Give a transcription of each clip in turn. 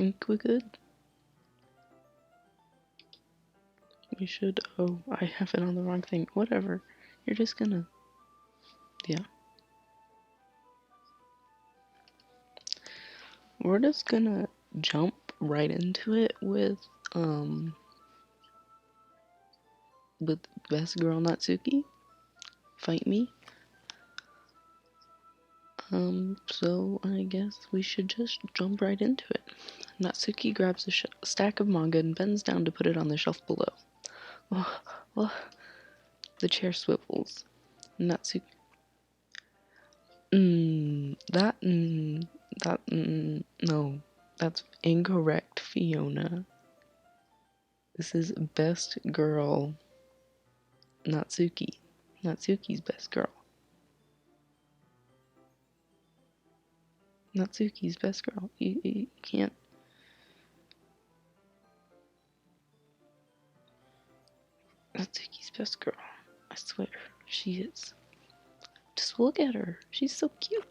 think we could. We should. Oh, I have it on the wrong thing. Whatever. You're just gonna. Yeah. We're just gonna jump right into it with best girl Natsuki. Fight me. So I guess we should just jump right into it. Natsuki grabs a stack of manga and bends down to put it on the shelf below. Oh, the chair swivels. Natsuki. No. That's incorrect, Fiona. This is best girl Natsuki. Natsuki's best girl. Natsuki's best girl. You can't. Natsuki's best girl. I swear, she is. Just look at her. She's so cute.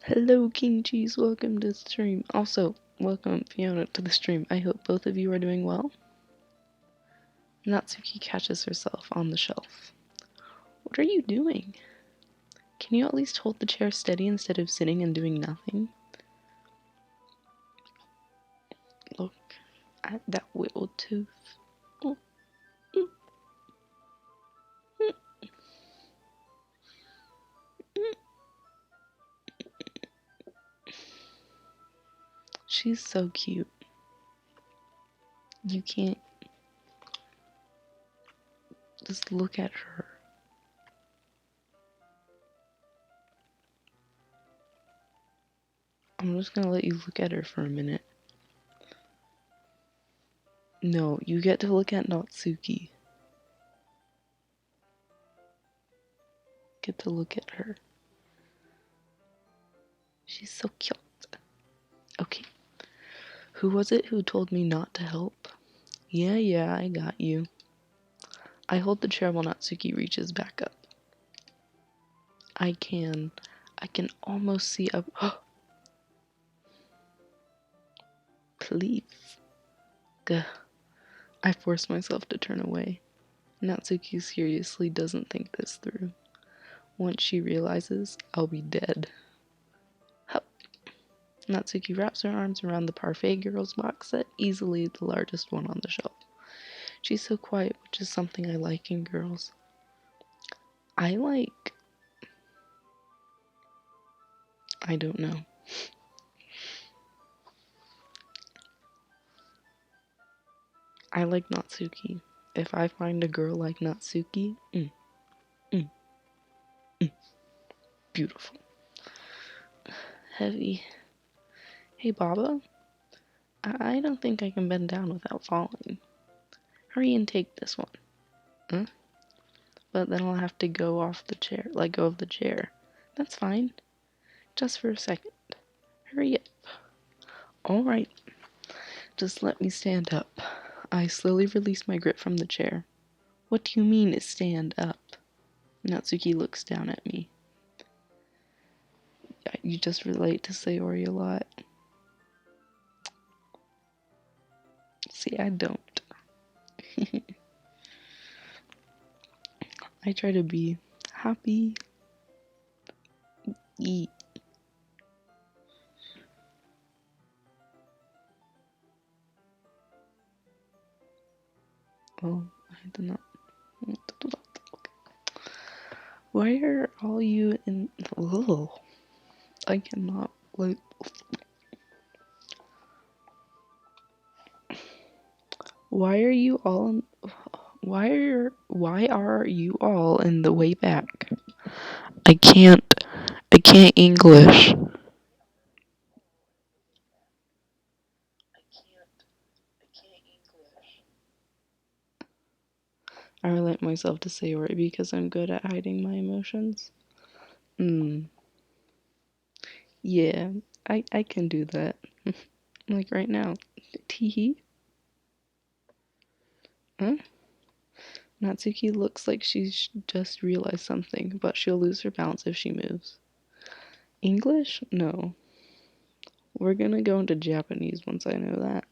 Hello, King Cheese. Welcome to the stream. Also, welcome, Fiona, to the stream. I hope both of you are doing well. Natsuki catches herself on the shelf. What are you doing? Can you at least hold the chair steady instead of sitting and doing nothing? Look at that whittled tooth. Oh. She's so cute. You can't just look at her. I'm just gonna let you look at her for a minute. No, you get to look at Natsuki. Get to look at her. She's so cute. Okay. Who was it who told me not to help? Yeah, I got you. I hold the chair while Natsuki reaches back up. I can almost see up. Please. Gah. I force myself to turn away. Natsuki seriously doesn't think this through. Once she realizes, I'll be dead. Hup. Natsuki wraps her arms around the Parfait Girls box set, easily the largest one on the shelf. She's so quiet, which is something I like in girls. I don't know. I like Natsuki. If I find a girl like Natsuki, beautiful. Heavy. Hey, Baba. I don't think I can bend down without falling. Hurry and take this one. Huh? But then I'll have to go off the chair, let go of the chair. That's fine. Just for a second. Hurry up. Alright. Just let me stand up. I slowly release my grip from the chair. What do you mean, stand up? Natsuki looks down at me. You just relate to Sayori a lot. See, I don't. I try to be happy. Eat. Oh, I did not want to do that. Okay. Why are all you in... Ugh. I cannot, like... Why are you all in... Why are you all in the way back? I can't English. I relate myself to Sayori because I'm good at hiding my emotions. Yeah, I can do that. Like right now. Teehee. Huh? Natsuki looks like she's just realized something, but she'll lose her balance if she moves. English? No. We're gonna go into Japanese once I know that.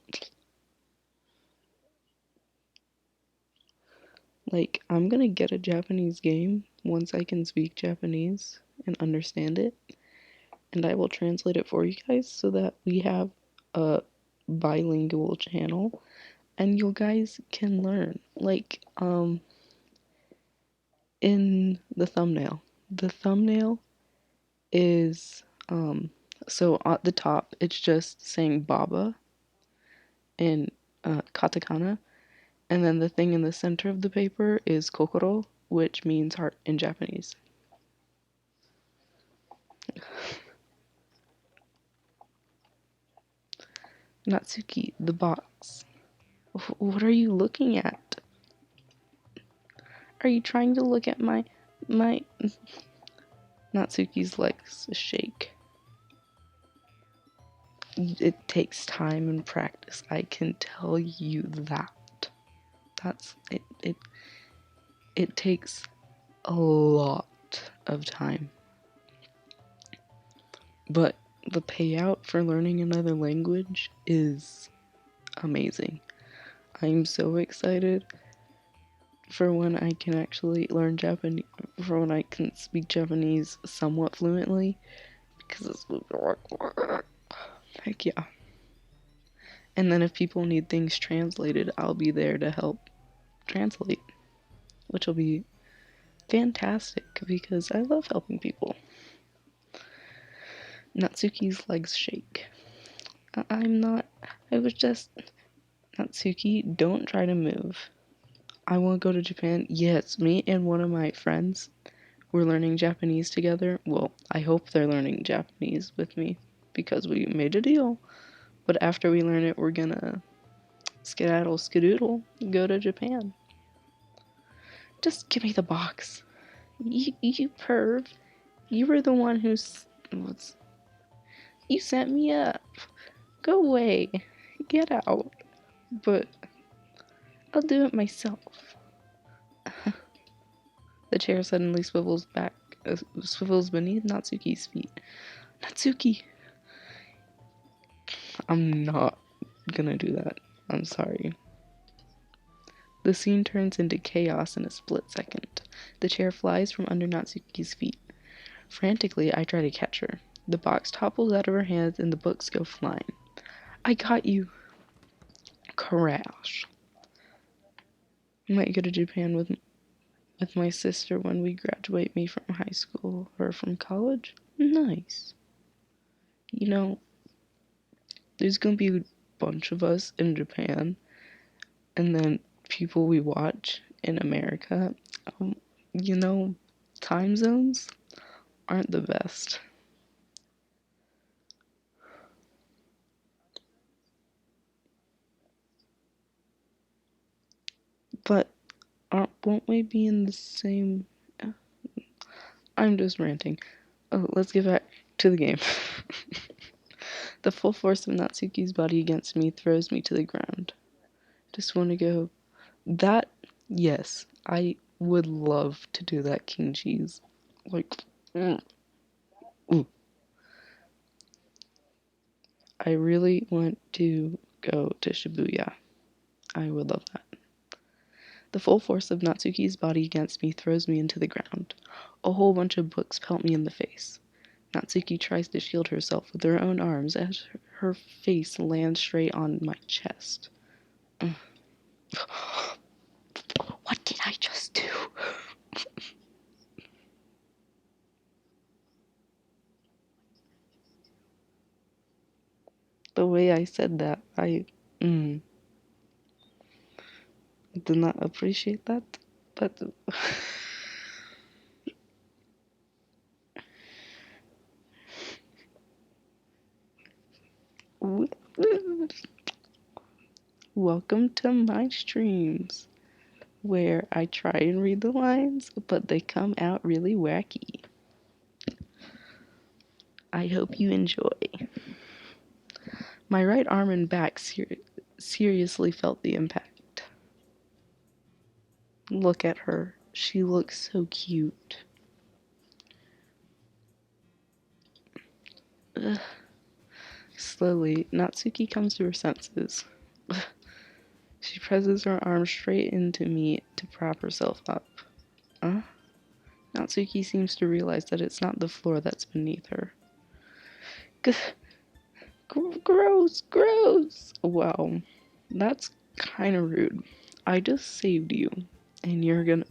Like, I'm gonna get a Japanese game once I can speak Japanese and understand it, and I will translate it for you guys so that we have a bilingual channel and you guys can learn. Like, in the thumbnail. The thumbnail is, so at the top, it's just saying Baba in katakana, and then the thing in the center of the paper is kokoro, which means heart in Japanese. Natsuki, the box. What are you looking at? Are you trying to look at my... Natsuki's legs shake. It takes time and practice. I can tell you that. That's it. It takes a lot of time. But the payout for learning another language is amazing. I'm so excited for when I can actually learn Japanese, for when I can speak Japanese somewhat fluently, because it's heck yeah. And then if people need things translated, I'll be there to help translate, which will be fantastic because I love helping people. Natsuki's legs shake. I'm not. I was just. Natsuki, don't try to move. I want to go to Japan. Yes, me and one of my friends, we're learning Japanese together. Well, I hope they're learning Japanese with me because we made a deal. But after we learn it, we're gonna skedaddle, skedoodle, go to Japan. Just give me the box. You perv. You were the one who's. You sent me up. Go away. Get out. But I'll do it myself. The chair suddenly swivels back, swivels beneath Natsuki's feet. Natsuki! I'm not gonna do that. I'm sorry. The scene turns into chaos in a split second. The chair flies from under Natsuki's feet. Frantically, I try to catch her. The box topples out of her hands and the books go flying. I got you! Crash. I might go to Japan with my sister when we graduate me from high school or from college. Nice. You know, there's gonna be a bunch of us in Japan, and then people we watch in America. You know, time zones aren't the best. But won't we be in the same... I'm just ranting. Oh, let's get back to the game. The full force of Natsuki's body against me throws me to the ground. Just want to go. That, yes, I would love to do that king cheese. Like, ooh. I really want to go to Shibuya. I would love that. The full force of Natsuki's body against me throws me into the ground. A whole bunch of books pelt me in the face. Natsuki tries to shield herself with her own arms as her face lands straight on my chest. What did I just do? The way I said that, I did not appreciate that, but welcome to my streams, where I try and read the lines, but they come out really wacky. I hope you enjoy. My right arm and back seriously felt the impact. Look at her. She looks so cute. Ugh. Slowly, Natsuki comes to her senses. She presses her arm straight into me to prop herself up. Natsuki seems to realize that it's not the floor that's beneath her. Gross, gross! Wow, that's kinda rude. I just saved you, and you're gonna...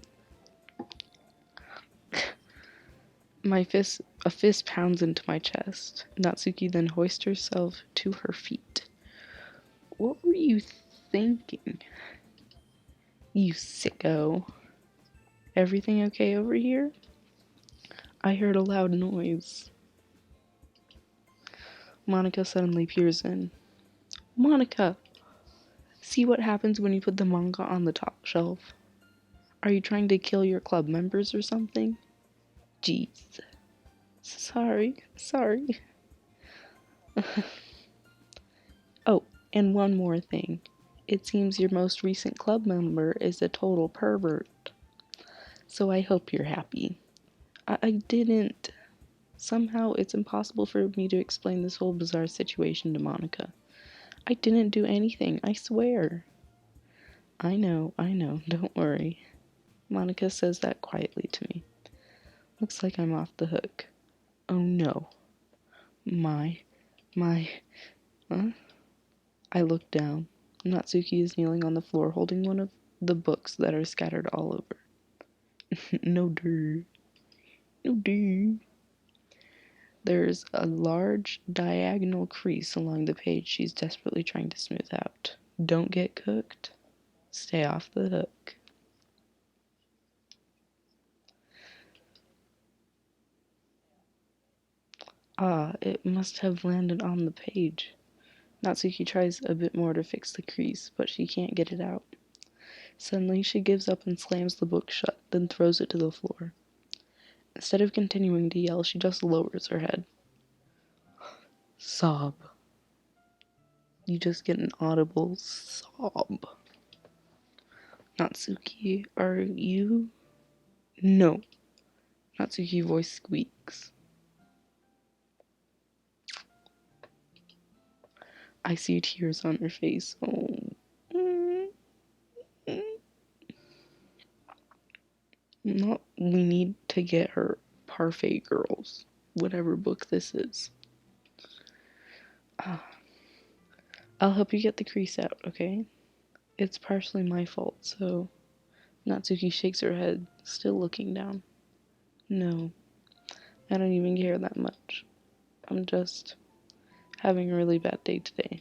A fist pounds into my chest. Natsuki then hoists herself to her feet. What were you thinking? You sicko. Everything okay over here? I heard a loud noise. Monica suddenly peers in. Monica! See what happens when you put the manga on the top shelf? Are you trying to kill your club members or something? Jeez. Sorry. Oh, and one more thing. It seems your most recent club member is a total pervert. So I hope you're happy. I didn't... Somehow it's impossible for me to explain this whole bizarre situation to Monica. I didn't do anything, I swear. I know, don't worry. Monica says that quietly to me. Looks like I'm off the hook. Oh no. My... Huh? I look down. Natsuki is kneeling on the floor holding one of the books that are scattered all over. No dir. There's a large diagonal crease along the page she's desperately trying to smooth out. Don't get cooked. Stay off the hook. It must have landed on the page. Natsuki tries a bit more to fix the crease, but she can't get it out. Suddenly, she gives up and slams the book shut, then throws it to the floor. Instead of continuing to yell, she just lowers her head. Sob. You just get an audible sob. Natsuki, are you... No. Natsuki's voice squeaks. I see tears on her face. Oh. We need to get her Parfait Girls. Whatever book this is. I'll help you get the crease out, okay? It's partially my fault, so... Natsuki shakes her head, still looking down. No, I don't even care that much. I'm just having a really bad day today.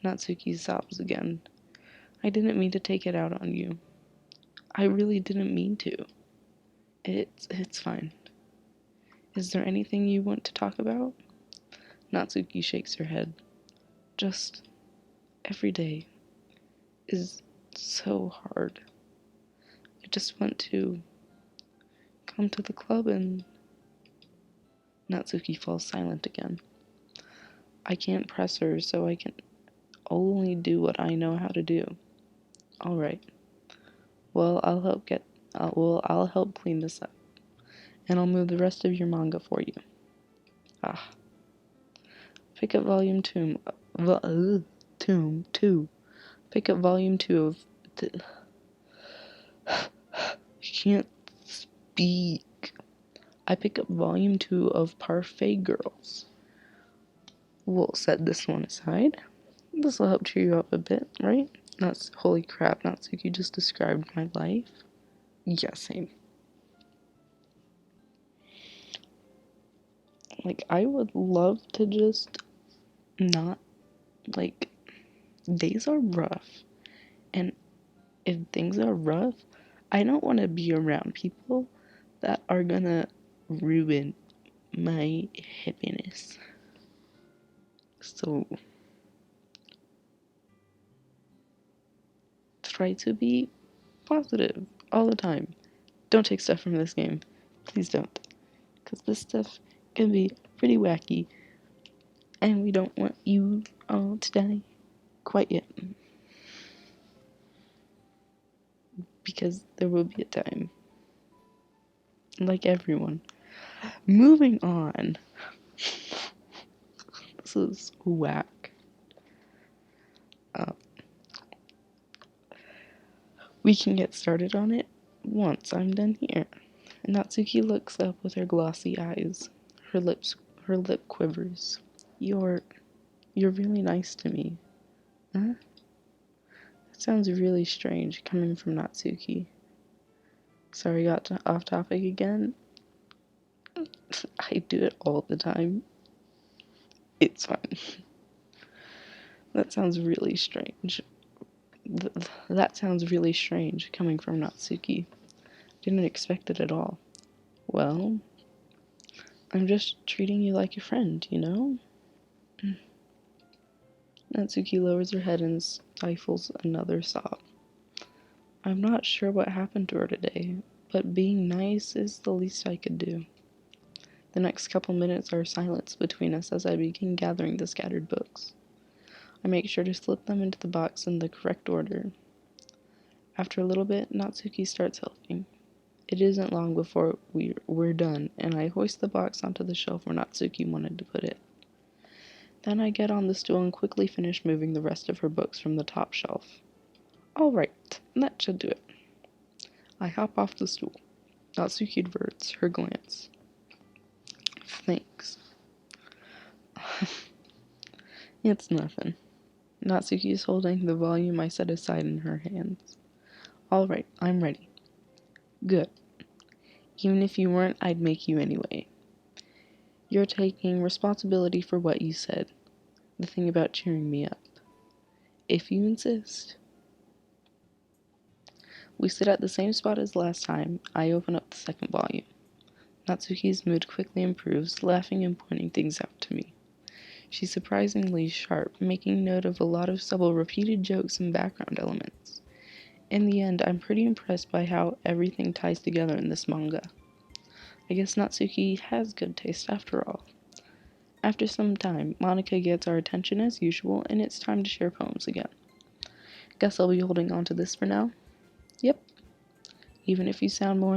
Natsuki sobs again. I didn't mean to take it out on you. I really didn't mean to. It's fine. Is there anything you want to talk about? Natsuki shakes her head. Just every day is so hard. I just want to come to the club and... Natsuki falls silent again. I can't press her, so I can only do what I know how to do. Alright. Well, I'll help clean this up. And I'll move the rest of your manga for you. Pick up volume 2. Pick up volume 2 of... Can't speak. I pick up volume 2 of Parfait Girls. We'll set this one aside. This will help cheer you up a bit, right? Holy crap, Natsuki just described my life. Yeah, same. Like, I would love to just not, like, days are rough. And if things are rough, I don't want to be around people that are gonna ruin my happiness. So, try to be positive all the time. Don't take stuff from this game. Please don't. Because this stuff can be pretty wacky. And we don't want you all to die quite yet. Because there will be a time. Like everyone. Moving on. This is whack. We can get started on it once I'm done here. Natsuki looks up with her glossy eyes. Her lip quivers. You're really nice to me. Huh? That sounds really strange coming from Natsuki. Sorry, got off topic again. I do it all the time. It's fine. That sounds really strange. That sounds really strange coming from Natsuki. Didn't expect it at all. Well, I'm just treating you like a friend, you know? Natsuki lowers her head and stifles another sob. I'm not sure what happened to her today, but being nice is the least I could do. The next couple minutes are silence between us as I begin gathering the scattered books. I make sure to slip them into the box in the correct order. After a little bit, Natsuki starts helping. It isn't long before we're done, and I hoist the box onto the shelf where Natsuki wanted to put it. Then I get on the stool and quickly finish moving the rest of her books from the top shelf. All right, that should do it. I hop off the stool. Natsuki averts her glance. Thanks. It's nothing. Natsuki is holding the volume I set aside in her hands. All right, I'm ready. Good. Even if you weren't, I'd make you anyway. You're taking responsibility for what you said. The thing about cheering me up. If you insist. We sit at the same spot as last time. I open up the second volume. Natsuki's mood quickly improves, laughing and pointing things out to me. She's surprisingly sharp, making note of a lot of subtle repeated jokes and background elements. In the end, I'm pretty impressed by how everything ties together in this manga. I guess Natsuki has good taste after all. After some time, Monica gets our attention as usual, and it's time to share poems again. Guess I'll be holding on to this for now. Yep. Even you sound more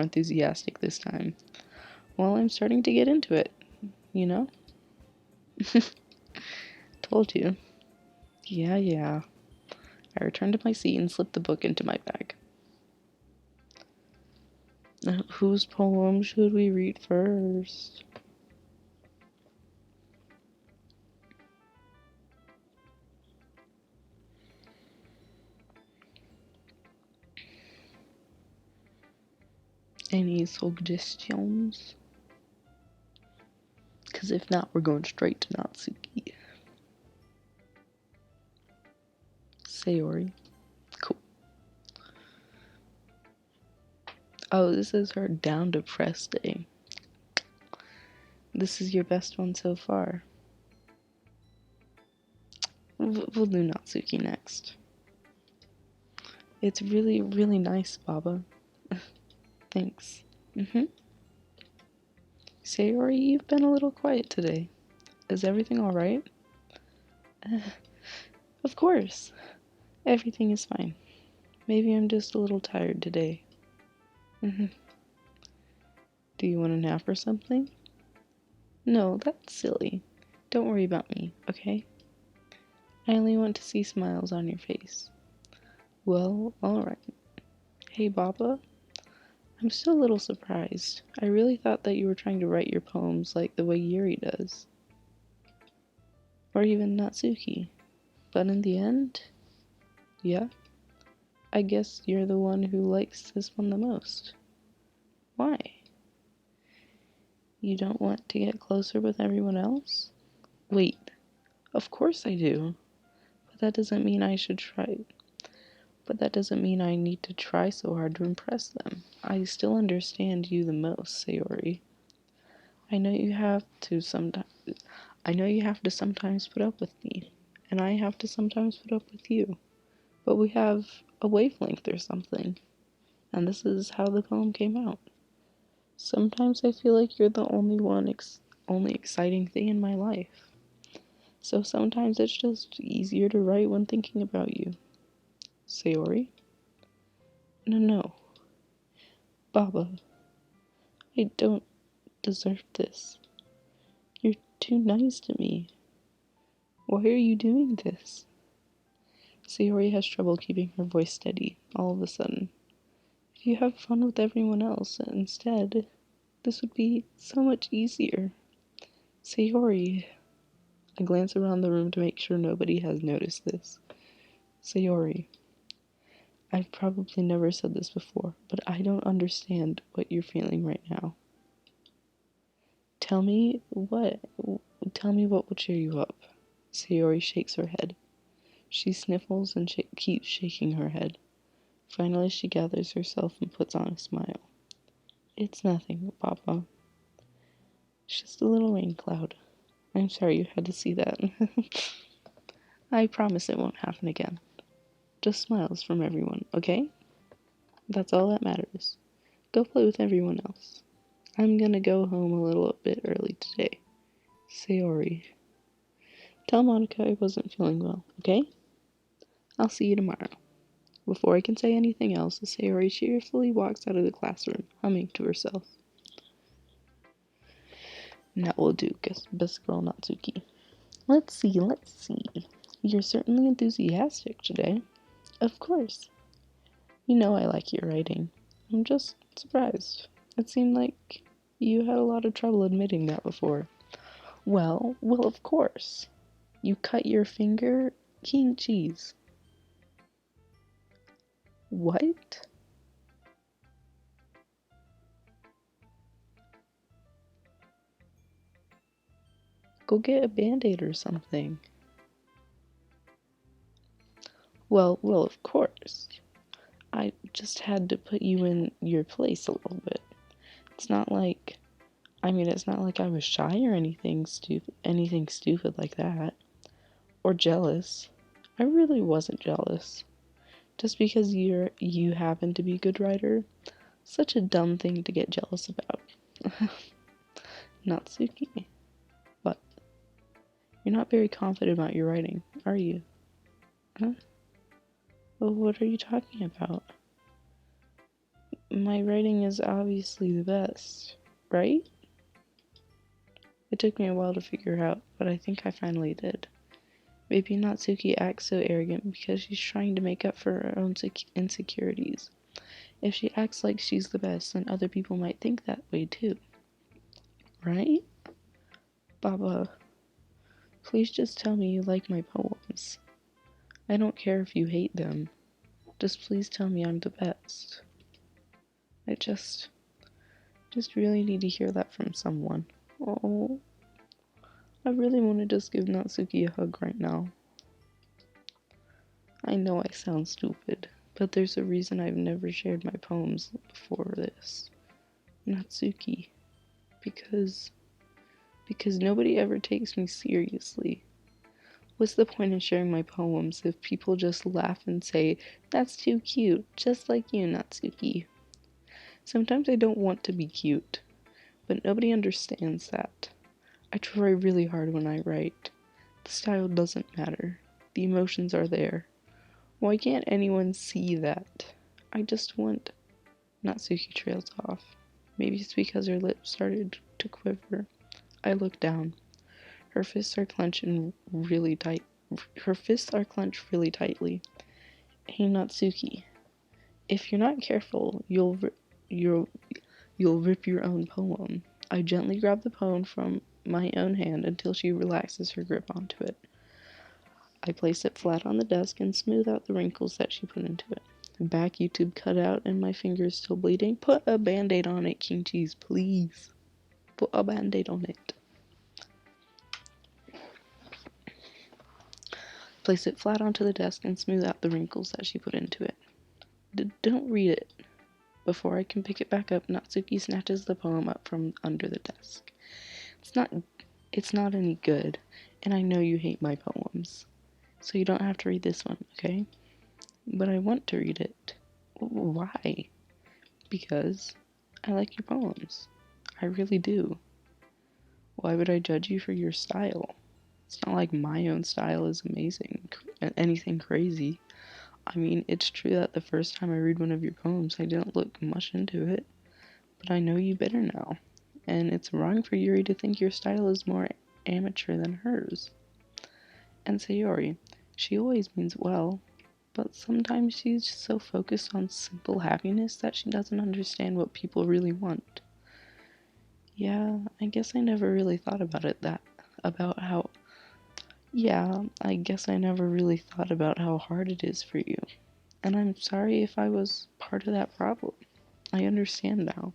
enthusiastic this time. Well, I'm starting to get into it, you know? Told you. Yeah. I returned to my seat and slipped the book into my bag. Now, whose poem should we read first? Any suggestions? Because if not, we're going straight to Natsuki. Sayori. Cool. Oh, this is her down depressed day. This is your best one so far. We'll do Natsuki next. It's really, really nice, Baba. Thanks. Sayori, you've been a little quiet today. Is everything alright? Of course. Everything is fine. Maybe I'm just a little tired today. Do you want a nap or something? No, that's silly. Don't worry about me, okay? I only want to see smiles on your face. Well, alright. Hey, Baba? I'm still a little surprised. I really thought that you were trying to write your poems like the way Yuri does. Or even Natsuki. But in the end, yeah, I guess you're the one who likes this one the most. Why? You don't want to get closer with everyone else? Wait, of course I do. But that doesn't mean I should try. But that doesn't mean I need to try so hard to impress them. I still understand you the most, Sayori. I know you have to sometimes put up with me, and I have to sometimes put up with you. But we have a wavelength or something, and this is how the poem came out. Sometimes I feel like you're the only exciting thing in my life. So sometimes it's just easier to write when thinking about you. Sayori? No. Baba, I don't deserve this. too nice to me. Why are you doing this? Sayori has trouble keeping her voice steady, all of a sudden. If you have fun with everyone else instead, this would be so much easier. Sayori. I glance around the room to make sure nobody has noticed this. Sayori. I've probably never said this before, but I don't understand what you're feeling right now. Tell me what? Tell me what will cheer you up. Sayori shakes her head. She sniffles and keeps shaking her head. Finally, she gathers herself and puts on a smile. It's nothing, Papa. It's just a little rain cloud. I'm sorry you had to see that. I promise it won't happen again. Just smiles from everyone, okay? That's all that matters. Go play with everyone else. I'm gonna go home a little bit early today. Sayori. Tell Monica I wasn't feeling well, okay? I'll see you tomorrow. Before I can say anything else, Sayori cheerfully walks out of the classroom, humming to herself. That will do, best girl Natsuki. Let's see. You're certainly enthusiastic today. Of course. You know I like your writing. I'm just surprised. It seemed like you had a lot of trouble admitting that before. Well, of course. You cut your finger? King cheese. What? Go get a band-aid or something. Well, of course. I just had to put you in your place a little bit. It's not like I was shy or anything stupid like that. Or jealous. I really wasn't jealous. Just because you happen to be a good writer. Such a dumb thing to get jealous about. Natsuki. What? You're not very confident about your writing, are you? Huh? Well, what are you talking about? My writing is obviously the best, right? It took me a while to figure out, but I think I finally did. Maybe Natsuki acts so arrogant because she's trying to make up for her own insecurities. If she acts like she's the best, then other people might think that way too. Right? Baba, please just tell me you like my poems. I don't care if you hate them. Just please tell me I'm the best. I just really need to hear that from someone. Oh, I really want to just give Natsuki a hug right now. I know I sound stupid, but there's a reason I've never shared my poems before this. Natsuki. Because nobody ever takes me seriously. What's the point in sharing my poems if people just laugh and say, that's too cute, just like you, Natsuki? Sometimes I don't want to be cute, but nobody understands that. I try really hard when I write. The style doesn't matter. The emotions are there. Why can't anyone see that? I just want... Natsuki trails off. Maybe it's because her lips started to quiver. I look down. Her fists are clenched really tightly. Hey Natsuki, if you're not careful, you'll rip your own poem. I gently grab the poem from my own hand until she relaxes her grip onto it. I place it flat on the desk and smooth out the wrinkles that she put into it. Back YouTube cut out and my finger is still bleeding. Put a band-aid on it, King Cheese, please. Put a band-aid on it. Place it flat onto the desk and smooth out the wrinkles that she put into it. Don't read it. Before I can pick it back up, Natsuki snatches the poem up from under the desk. It's not any good, and I know you hate my poems. So you don't have to read this one, okay? But I want to read it. Why? Because I like your poems. I really do. Why would I judge you for your style? It's not like my own style is amazing, anything crazy. I mean, it's true that the first time I read one of your poems, I didn't look much into it, but I know you better now. And it's wrong for Yuri to think your style is more amateur than hers. And Sayori, she always means well, but sometimes she's just so focused on simple happiness that she doesn't understand what people really want. Yeah, I guess I never really thought about how hard it is for you. And I'm sorry if I was part of that problem. I understand now.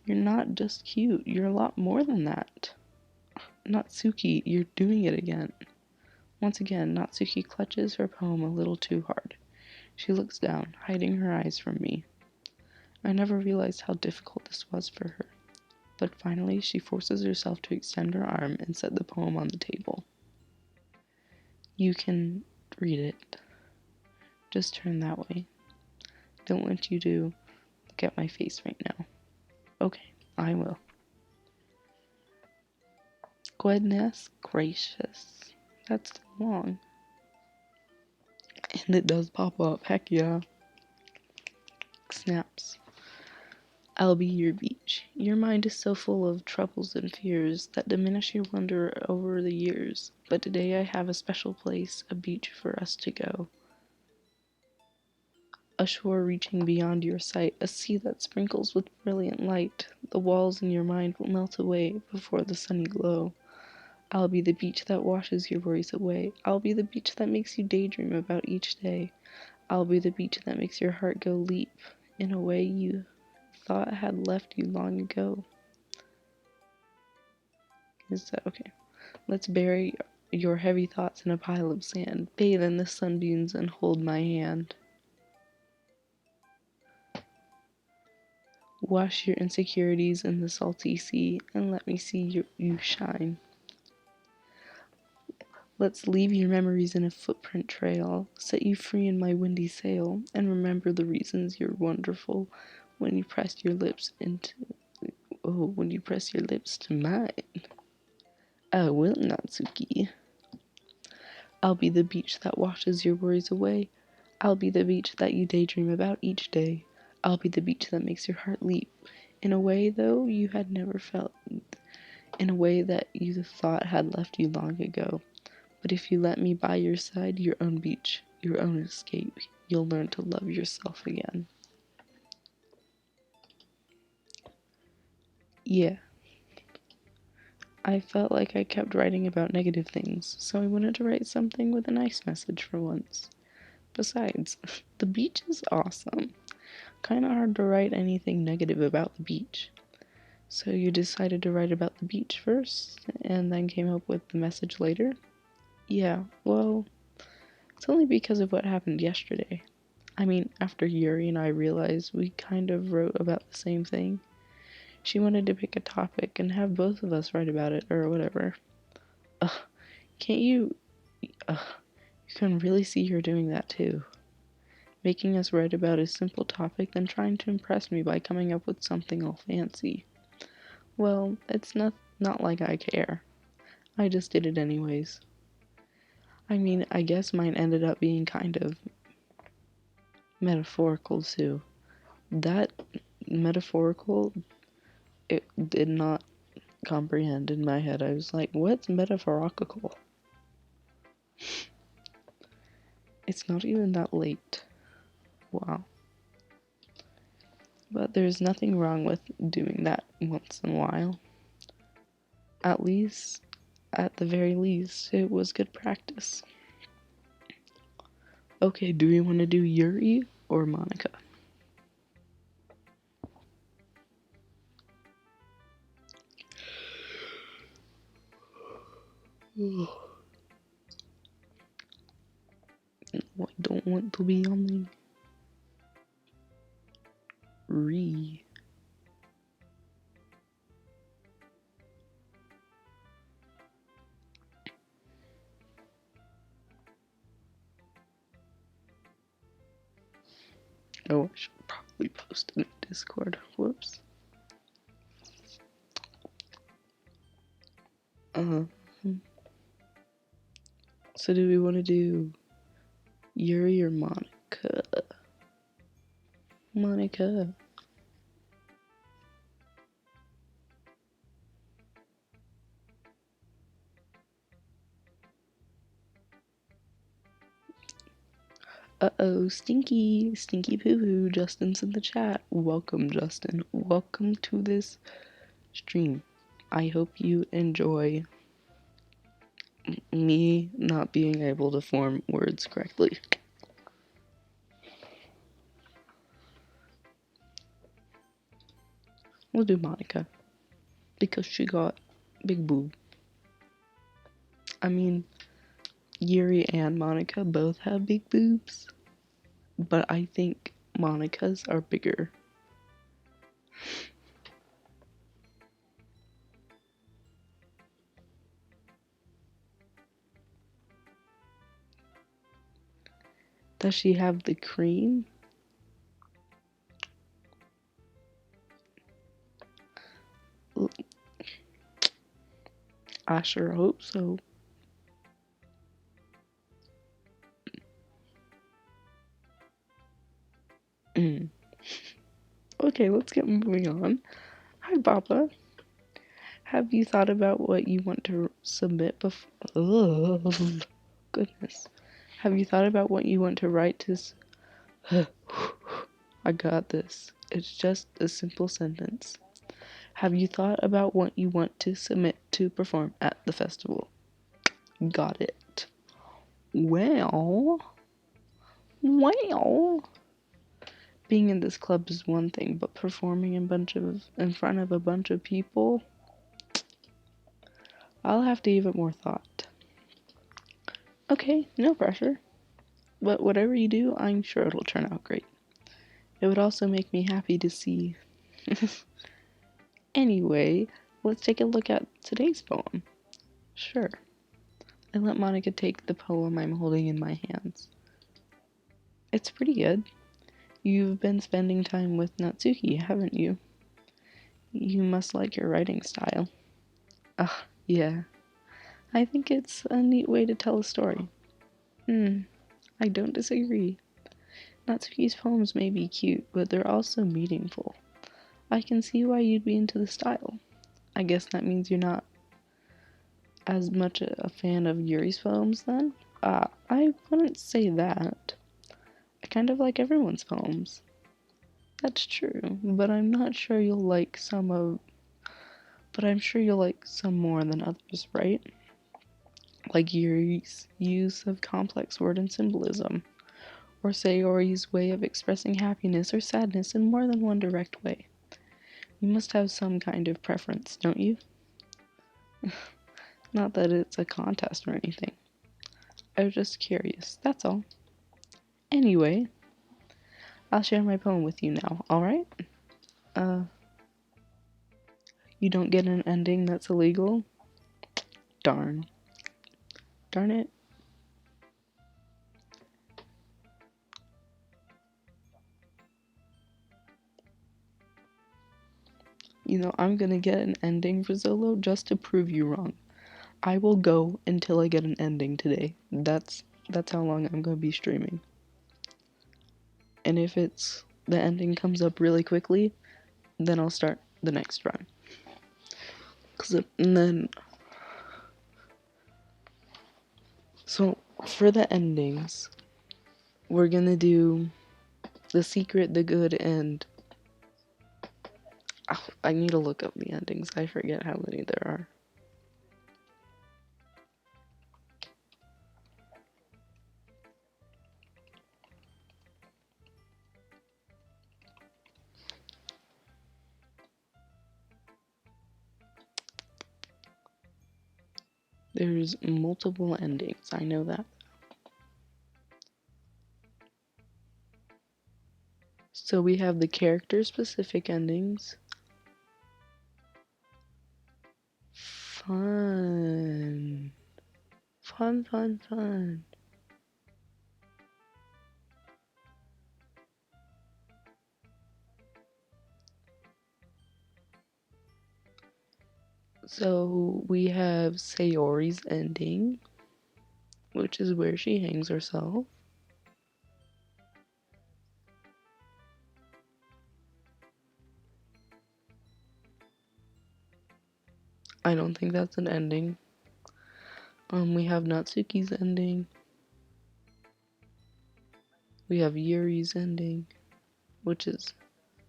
You're not just cute, you're a lot more than that. Natsuki, you're doing it again. Once again, Natsuki clutches her poem a little too hard. She looks down, hiding her eyes from me. I never realized how difficult this was for her. But finally, she forces herself to extend her arm and set the poem on the table. You can read it. Just turn that way. Don't want you to look at my face right now. Okay, I will. Goodness gracious. That's long. And it does pop up. Heck yeah. Snaps. I'll be your beach. Your mind is so full of troubles and fears that diminish your wonder over the years. But today I have a special place, a beach for us to go. A shore reaching beyond your sight, a sea that sprinkles with brilliant light. The walls in your mind will melt away before the sunny glow. I'll be the beach that washes your worries away. I'll be the beach that makes you daydream about each day. I'll be the beach that makes your heart go leap in a way you thought had left you long ago. Is that okay? Let's bury your heavy thoughts in a pile of sand, bathe in the sunbeams and hold my hand. Wash your insecurities in the salty sea and let me see you shine. Let's leave your memories in a footprint trail, set you free in my windy sail, and remember the reasons you're wonderful when you press your lips to mine. I will, Natsuki. I'll be the beach that washes your worries away. I'll be the beach that you daydream about each day. I'll be the beach that makes your heart leap in a way though you had never felt, in a way that you thought had left you long ago. But if you let me by your side, your own beach, your own escape, you'll learn to love yourself again. Yeah. I felt like I kept writing about negative things, so I wanted to write something with a nice message for once. Besides, the beach is awesome. Kinda hard to write anything negative about the beach. So you decided to write about the beach first, and then came up with the message later? Yeah, well, it's only because of what happened yesterday. I mean, after Yuri and I realized we kind of wrote about the same thing. She wanted to pick a topic and have both of us write about it, or whatever. Ugh, can't you... Ugh, you can really see her doing that too. Making us write about a simple topic, then trying to impress me by coming up with something all fancy. Well, it's not like I care. I just did it anyways. I mean, I guess mine ended up being kind of metaphorical too. That metaphorical, it did not comprehend in my head. I was like, what's metaphorical? It's not even that late. Wow. But there's nothing wrong with doing that once in a while. At least, at the very least, it was good practice. Okay, do we want to do Yuri or Monica? I don't want to be on the re. Oh, I should probably post it in Discord. Whoops. So do we want to do Yuri or Monica? Monica. Uh-oh, stinky poo-poo. Justin's in the chat. Welcome, Justin. Welcome to this stream. I hope you enjoy me not being able to form words correctly. We'll do Monica. Because she got big boob. I mean, Yuri and Monica both have big boobs. But I think Monica's are bigger. Does she have the cream? I sure hope so. Okay, let's get moving on. Hi, Baba. Have you thought about what you want to submit before? Oh, goodness. Have you thought about what you want to write to? I got this. It's just a simple sentence. Have you thought about what you want to submit to perform at the festival? Got it. Well, being in this club is one thing, but performing in front of a bunch of people, I'll have to give it more thought. Okay, no pressure. But whatever you do, I'm sure it'll turn out great. It would also make me happy to see. Anyway, let's take a look at today's poem. Sure. I let Monica take the poem I'm holding in my hands. It's pretty good. You've been spending time with Natsuki, haven't you? You must like your writing style. Yeah. I think it's a neat way to tell a story. I don't disagree. Natsuki's poems may be cute, but they're also meaningful. I can see why you'd be into the style. I guess that means you're not as much a fan of Yuri's poems then? I wouldn't say that. I kind of like everyone's poems. That's true, but I'm sure you'll like some more than others, right? Like Yuri's use of complex word and symbolism, or Sayori's way of expressing happiness or sadness in more than one direct way. You must have some kind of preference, don't you? Not that it's a contest or anything. I was just curious, that's all. Anyway, I'll share my poem with you now, alright? You don't get an ending that's illegal? Darn. Darn it. You know, I'm gonna get an ending for Zolo just to prove you wrong. I will go until I get an ending today. That's how long I'm gonna be streaming. And if the ending comes up really quickly, then I'll start the next run. So for the endings, we're gonna do the secret, the good, and I need to look up the endings. I forget how many there are. There's multiple endings, I know that. So we have the character-specific endings. Fun. Fun. So we have Sayori's ending, which is where she hangs herself. I don't think that's an ending. We have Natsuki's ending. We have Yuri's ending, which is,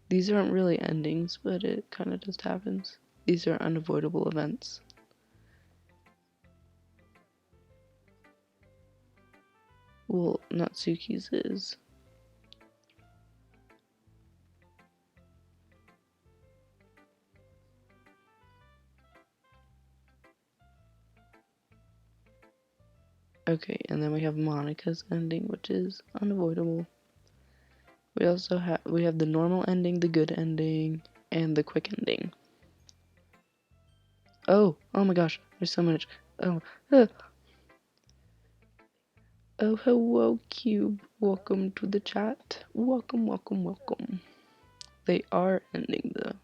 these aren't really endings, but it kind of just happens. These are unavoidable events. Well, Natsuki's is. Okay, and then we have Monika's ending, which is unavoidable. We also have the normal ending, the good ending, and the quick ending. Oh my gosh, there's so much. Oh, oh, hello, Cube. Welcome to the chat. Welcome, welcome, welcome. They are ending though.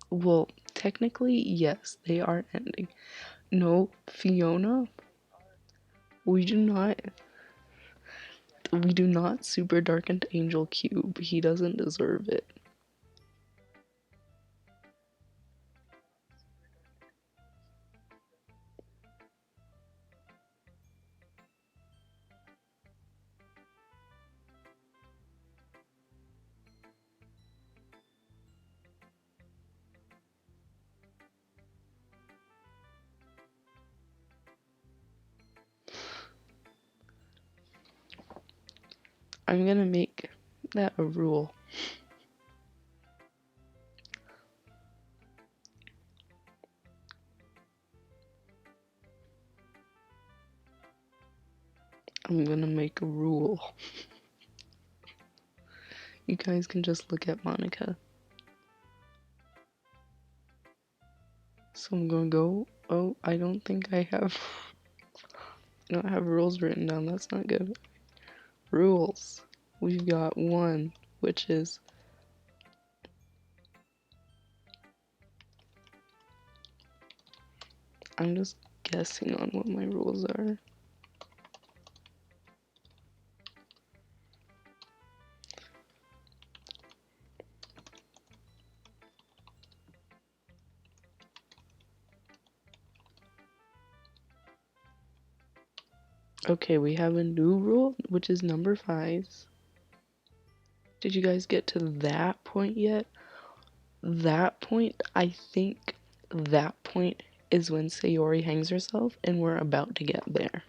Well, technically, yes, they are ending. No, Fiona, we do not super darken Angel Cube. He doesn't deserve it. I'm gonna make that a rule. I'm gonna make a rule. You guys can just look at Monica. So I'm gonna go. Oh, I don't think I have. I don't have rules written down. That's not good. Rules. We've got one, which is I'm just guessing on what my rules are. Okay, we have a new rule, which is number 5. Did you guys get to that point yet? That point, I think that point is when Sayori hangs herself, and we're about to get there.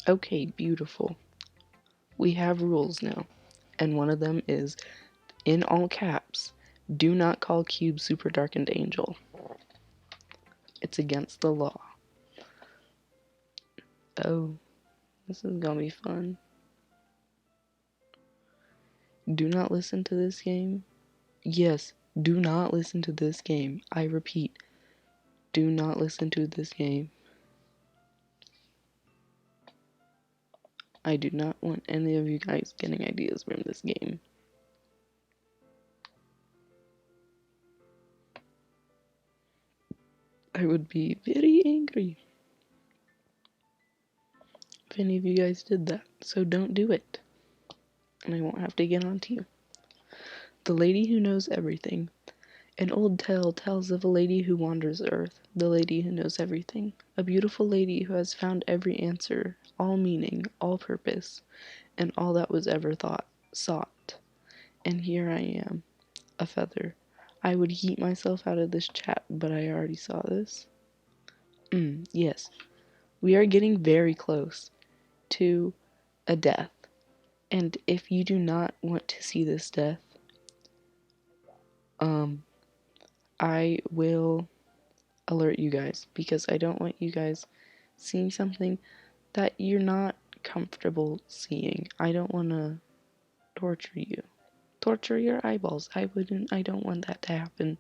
Okay, beautiful. We have rules now, and one of them is, in all caps, do not call Cube Super Darkened Angel. It's against the law. Oh, this is gonna be fun. Do not listen to this game. Yes, do not listen to this game. I repeat, do not listen to this game. I do not want any of you guys getting ideas from this game. I would be very angry if any of you guys did that, so don't do it. And I won't have to get on to you. The lady who knows everything. An old tale tells of a lady who wanders earth, the lady who knows everything. A beautiful lady who has found every answer, all meaning, all purpose, and all that was ever sought. And here I am, a feather. I would yeet myself out of this chat, but I already saw this. Yes. We are getting very close to a death. And if you do not want to see this death, I will alert you guys, because I don't want you guys seeing something that you're not comfortable seeing. I don't want to torture you. Torture your eyeballs. I don't want that to happen.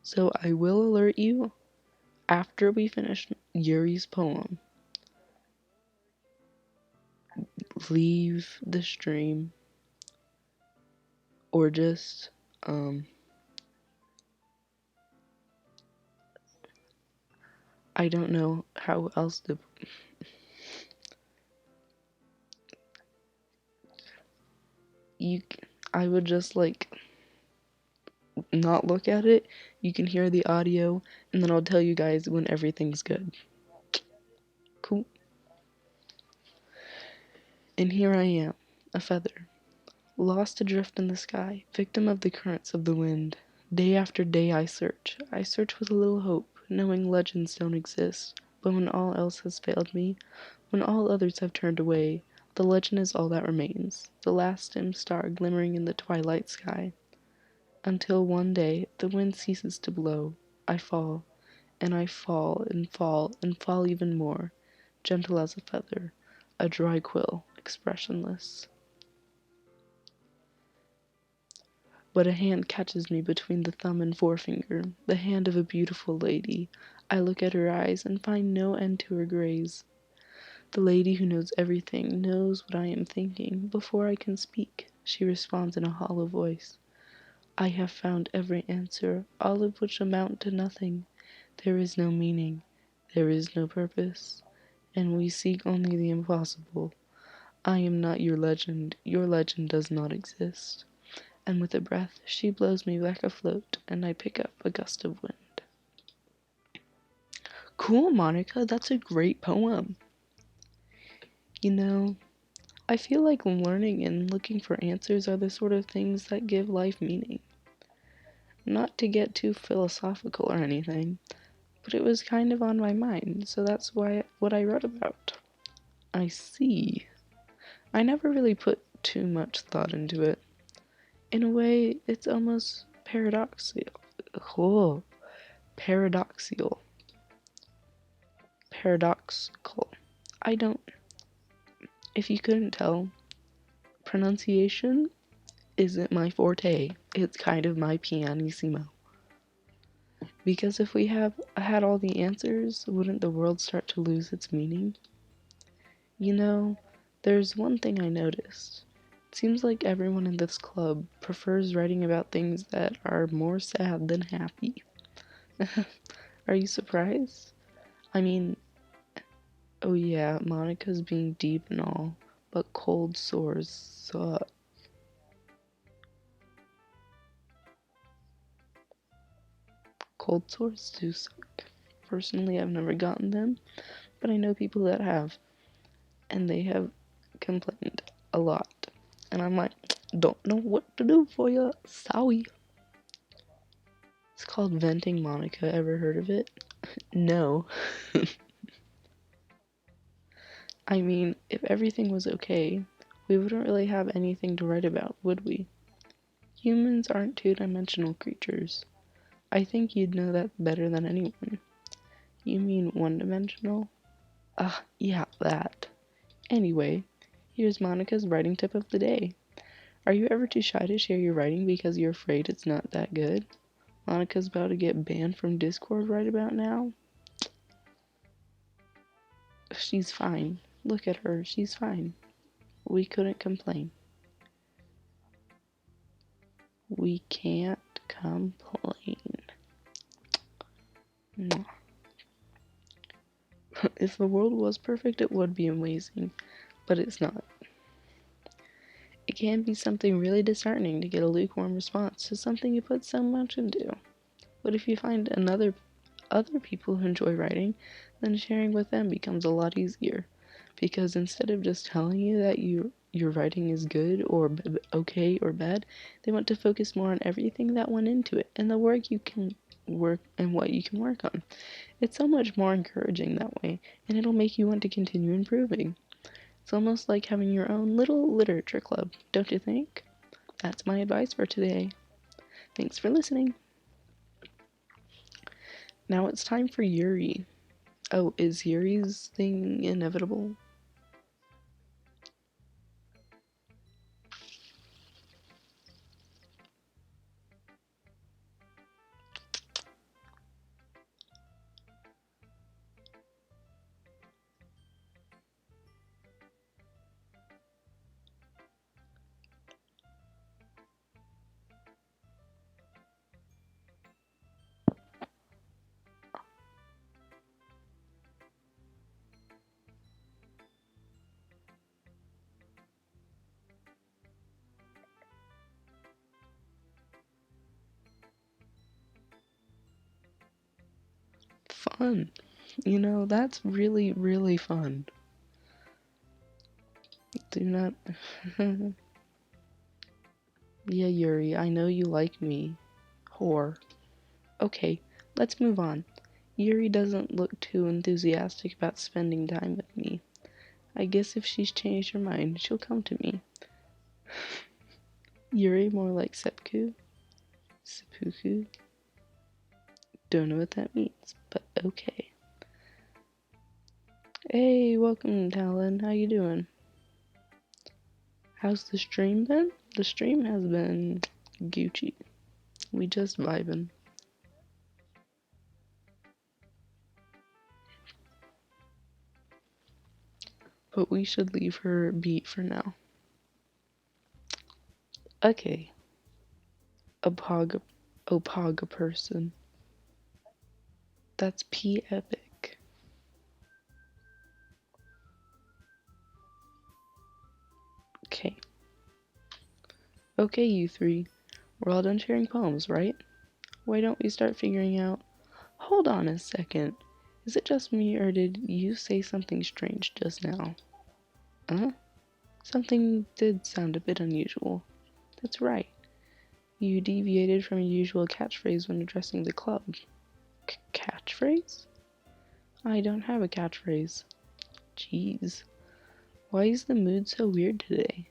So I will alert you after we finish Yuri's poem. Leave the stream, or just I don't know how else to. You, I would just like not look at it. You can hear the audio, and then I'll tell you guys when everything's good. Cool. And here I am, a feather, lost adrift in the sky, victim of the currents of the wind. Day after day I search with a little hope, knowing legends don't exist. But when all else has failed me, when all others have turned away, the legend is all that remains, the last dim star glimmering in the twilight sky. Until one day the wind ceases to blow, I fall, and I fall and fall and fall even more, gentle as a feather, a dry quill, expressionless. But a hand catches me between the thumb and forefinger, the hand of a beautiful lady. I look at her eyes and find no end to her grace. The lady who knows everything knows what I am thinking. Before I can speak, she responds in a hollow voice. I have found every answer, all of which amount to nothing. There is no meaning, there is no purpose, and we seek only the impossible. I am not your legend does not exist. And with a breath, she blows me back afloat, and I pick up a gust of wind. Cool, Monica, that's a great poem. You know, I feel like learning and looking for answers are the sort of things that give life meaning. Not to get too philosophical or anything, but it was kind of on my mind, so that's what I wrote about. I see. I never really put too much thought into it. In a way, it's almost paradoxical. Oh, paradoxical. Paradoxical. I don't. If you couldn't tell, pronunciation isn't my forte. It's kind of my pianissimo. Because if we had all the answers, wouldn't the world start to lose its meaning? You know, there's one thing I noticed. It seems like everyone in this club prefers writing about things that are more sad than happy. Are you surprised? I mean, oh yeah, Monica's being deep and all, but cold sores suck. Cold sores do suck. Personally, I've never gotten them, but I know people that have, and they have complained a lot. And I'm like, don't know what to do for you. Sorry. It's called venting, Monica. Ever heard of it? No. I mean, if everything was okay, we wouldn't really have anything to write about, would we? Humans aren't two-dimensional creatures. I think you'd know that better than anyone. You mean one-dimensional? Ah, yeah, that. Anyway, here's Monica's writing tip of the day. Are you ever too shy to share your writing because you're afraid it's not that good? Monica's about to get banned from Discord right about now. She's fine. Look at her, she's fine. We couldn't complain. We can't complain. If the world was perfect, it would be amazing, but it's not. It can be something really disheartening to get a lukewarm response to something you put so much into. But if you find other people who enjoy writing, then sharing with them becomes a lot easier. Because instead of just telling you that your writing is good or okay or bad, they want to focus more on everything that went into it and the work you can work and what you can work on. It's so much more encouraging that way, and it'll make you want to continue improving. It's almost like having your own little literature club, don't you think? That's my advice for today. Thanks for listening. Now it's time for Yuri. Oh, is Yuri's thing inevitable? fun. You know, that's really, really fun. Do not... Yeah, Yuri, I know you like me. Whore. Okay, let's move on. Yuri doesn't look too enthusiastic about spending time with me. I guess if she's changed her mind, she'll come to me. Yuri more like seppuku? Seppuku? Don't know what that means, but okay. Hey, welcome, Talon. How you doing? How's the stream been? The stream has been Gucci. We just vibing. But we should leave her be for now. Okay. Opaga person. That's P epic. Okay. Okay, you three. We're all done sharing poems, right? Why don't we start figuring out... Hold on a second. Is it just me, or did you say something strange just now? Huh? Something did sound a bit unusual. That's right. You deviated from your usual catchphrase when addressing the club. Catchphrase? I don't have a catchphrase. Jeez. Why is the mood so weird today?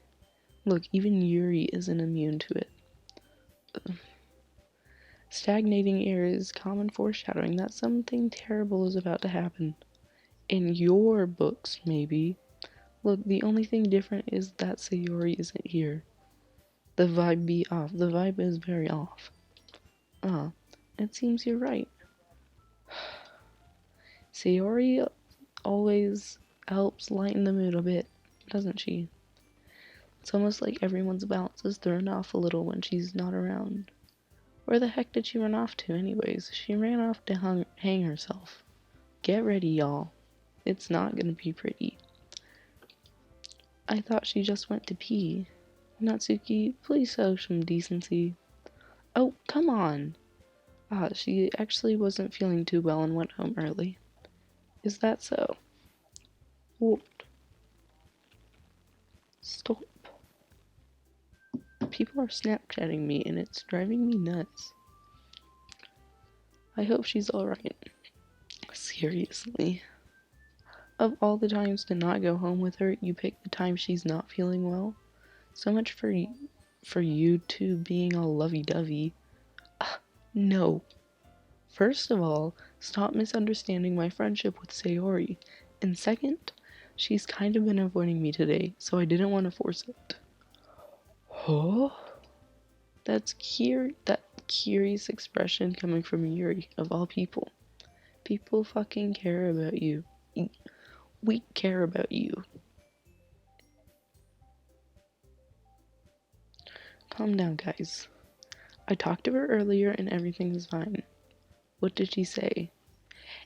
Look, even Yuri isn't immune to it. Stagnating air is common foreshadowing that something terrible is about to happen. In your books, maybe. Look, the only thing different is that Sayori isn't here. The vibe be off. The vibe is very off. It seems you're right. Sayori always helps lighten the mood a bit, doesn't she? It's almost like everyone's balance is thrown off a little when she's not around. Where the heck did she run off to anyways? She ran off to hang herself. Get ready, y'all. It's not gonna be pretty. I thought she just went to pee. Natsuki, please show some decency. Oh, come on. She actually wasn't feeling too well and went home early. Is that so? What? Stop. People are Snapchatting me and it's driving me nuts. I hope she's alright. Seriously. Of all the times to not go home with her, you pick the time she's not feeling well? So much for you two being all lovey-dovey. No. First of all, stop misunderstanding my friendship with Sayori. And second, she's kind of been avoiding me today, so I didn't want to force it. Huh? That curious expression coming from Yuri, of all people. People fucking care about you. We care about you. Calm down, guys. I talked to her earlier and everything was fine. What did she say?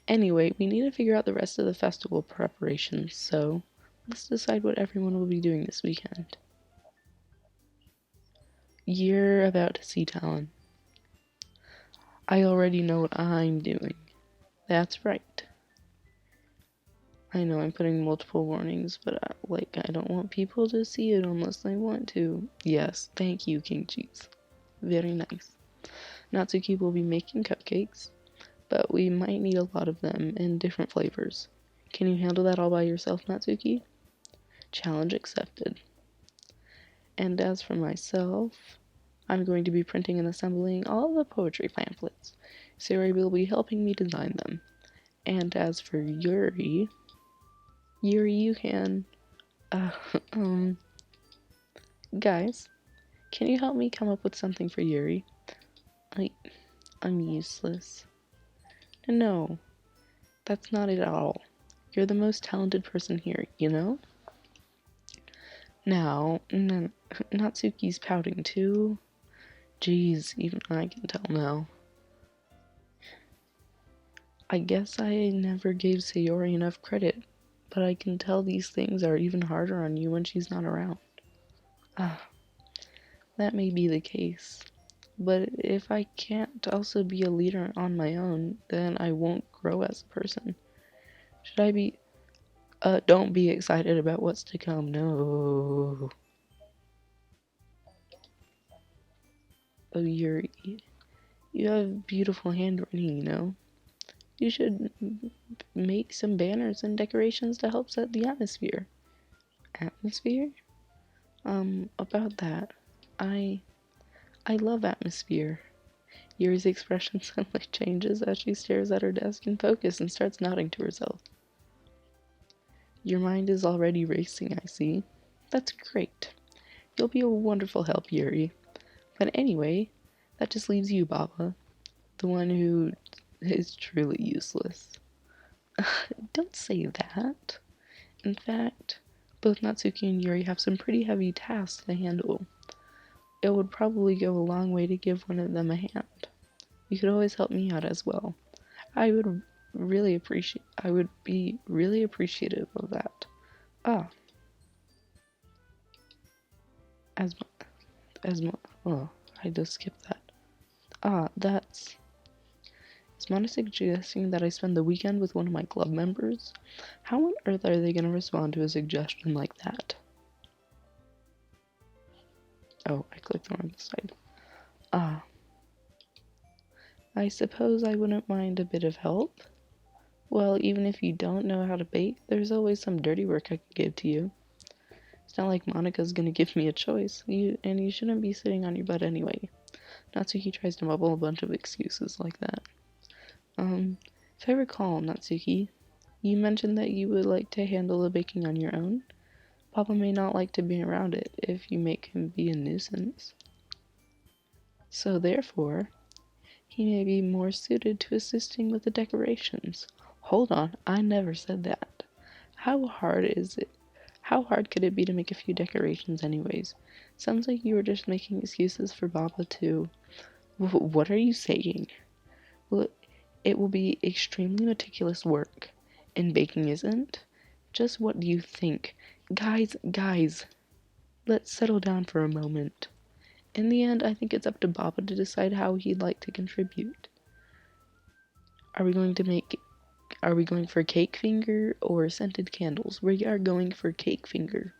Anyway, we need to figure out the rest of the festival preparations, so let's decide what everyone will be doing this weekend. You're about to see Talon. I already know what I'm doing. That's right. I know I'm putting multiple warnings, but I don't want people to see it unless they want to. Yes, thank you, King Cheese. Very nice. Natsuki will be making cupcakes, but we might need a lot of them in different flavors. Can you handle that all by yourself, Natsuki? Challenge accepted. And as for myself, I'm going to be printing and assembling all the poetry pamphlets. Sayori will be helping me design them. And as for Yuri, you can, guys, can you help me come up with something for Yuri? I'm useless. No, that's not it at all. You're the most talented person here, you know? Now, Natsuki's pouting too. Jeez, even I can tell now. I guess I never gave Sayori enough credit, but I can tell these things are even harder on you when she's not around. That may be the case, But if I can't also be a leader on my own, then I won't grow as a person. Should I be... don't be excited about what's to come, no. Oh, you have beautiful handwriting, you know. You should make some banners and decorations to help set the atmosphere. Atmosphere? About that, I love atmosphere. Yuri's expression suddenly changes as she stares at her desk in focus and starts nodding to herself. Your mind is already racing, I see. That's great. You'll be a wonderful help, Yuri. But anyway, that just leaves you, Baba, the one who is truly useless. Don't say that. In fact, both Natsuki and Yuri have some pretty heavy tasks to handle. It would probably go a long way to give one of them a hand. You could always help me out as well. I would be really appreciative of that. Ah, as oh, I just skipped that. Ah, that's... Is Mana suggesting that I spend the weekend with one of my club members? How on earth are they going to respond to a suggestion like that? Oh, I clicked the wrong side. Ah. I suppose I wouldn't mind a bit of help. Well, even if you don't know how to bake, there's always some dirty work I could give to you. It's not like Monica's gonna give me a choice. You shouldn't be sitting on your butt anyway. Natsuki tries to mumble a bunch of excuses like that. If I recall, Natsuki, you mentioned that you would like to handle the baking on your own. Papa may not like to be around it if you make him be a nuisance. So therefore, he may be more suited to assisting with the decorations. Hold on, I never said that. How hard is it? How hard could it be to make a few decorations anyways? Sounds like you were just making excuses for Baba too. What are you saying? Well, it will be extremely meticulous work, and baking isn't? Just what do you think? Guys, let's settle down for a moment. In the end, I think it's up to Baba to decide how he'd like to contribute. Are we going for cake finger or scented candles? We are going for cake finger.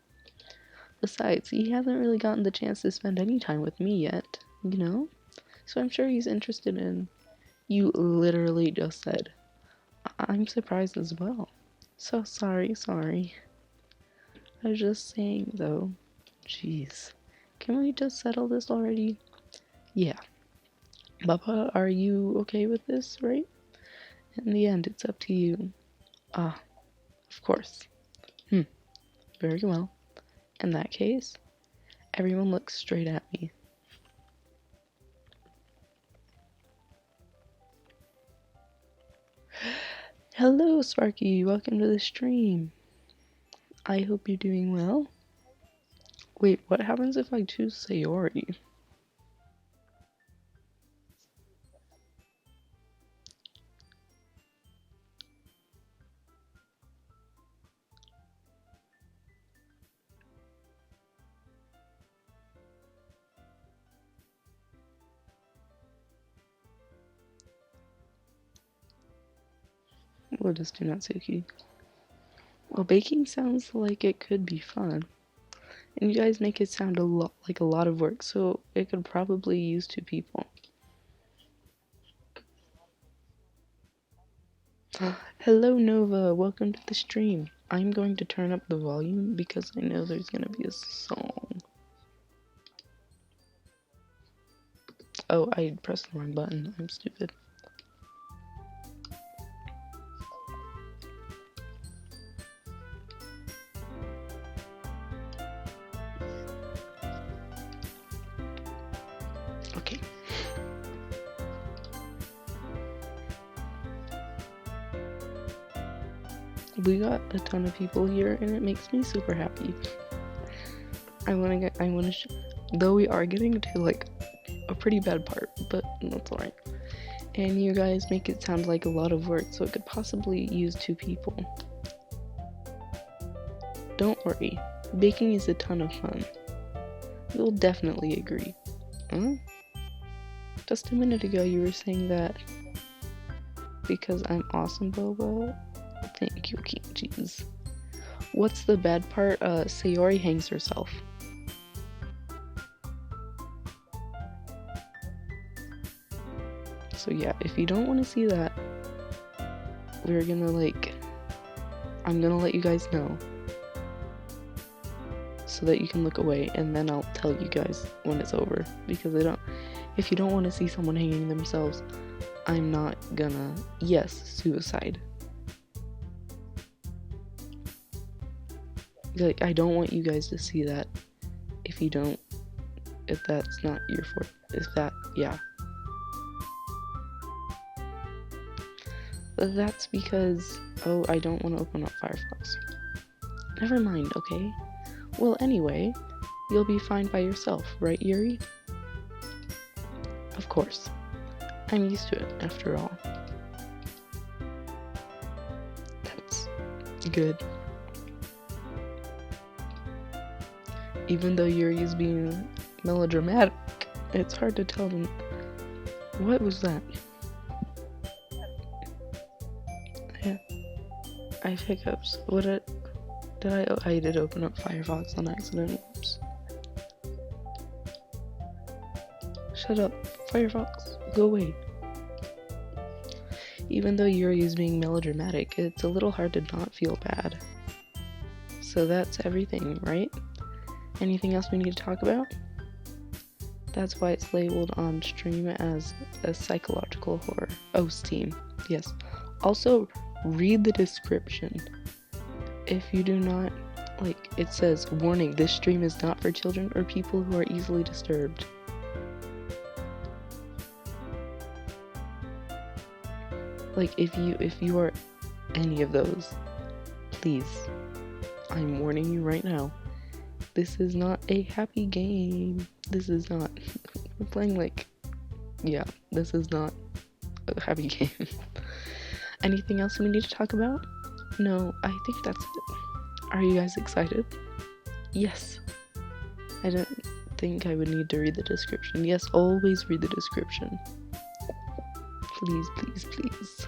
Besides, he hasn't really gotten the chance to spend any time with me yet, you know? So I'm sure he's interested in... You literally just said. I'm surprised as well. So sorry. I was just saying, though. Jeez. Can we just settle this already? Yeah. Papa, are you okay with this, right? In the end, it's up to you. Ah, of course. Very well. In that case, everyone looks straight at me. Hello, Sparky. Welcome to the stream. I hope you're doing well. Wait, what happens if I choose Sayori? We'll just do Natsuki. Well, baking sounds like it could be fun. And you guys make it sound like a lot of work, so it could probably use 2 people. Hello, Nova. Welcome to the stream. I'm going to turn up the volume because I know there's going to be a song. Oh, I pressed the wrong button. I'm stupid. Okay. We got a ton of people here, and it makes me super happy. Though we are getting to like a pretty bad part, but that's alright. And you guys make it sound like a lot of work, so it could possibly use 2 people. Don't worry, baking is a ton of fun. You'll definitely agree. Huh? Just a minute ago you were saying that because I'm awesome, Bobo. Thank you, King. Jeez. What's the bad part? Sayori hangs herself. So yeah, if you don't want to see that, we're gonna I'm gonna let you guys know so that you can look away, and then I'll tell you guys when it's over, because if you don't want to see someone hanging themselves, I'm not gonna, yes, suicide. I don't want you guys to see that if that's not your yeah. But that's because, oh, I don't want to open up Firefox. Never mind, okay? Well, anyway, you'll be fine by yourself, right, Yuri? Of course. I'm used to it, after all. That's good. Even though Yuri's being melodramatic, it's hard to tell them. What was that? Yeah. I have hiccups. What did I? Oh, I did open up Firefox on accident. Oops. Shut up, Firefox. Go away. Even though Yuri is being melodramatic, it's a little hard to not feel bad. So that's everything, right? Anything else we need to talk about? That's why it's labeled on stream as a psychological horror. Oh, Steam. Yes. Also, read the description. If you do not, it says, warning, this stream is not for children or people who are easily disturbed. If you are any of those, please, I'm warning you right now. This is not a happy game. This is not. We're playing yeah, this is not a happy game. Anything else we need to talk about? No, I think that's it. Are you guys excited? Yes. I didn't think I would need to read the description. Yes, always read the description. Please, please, please.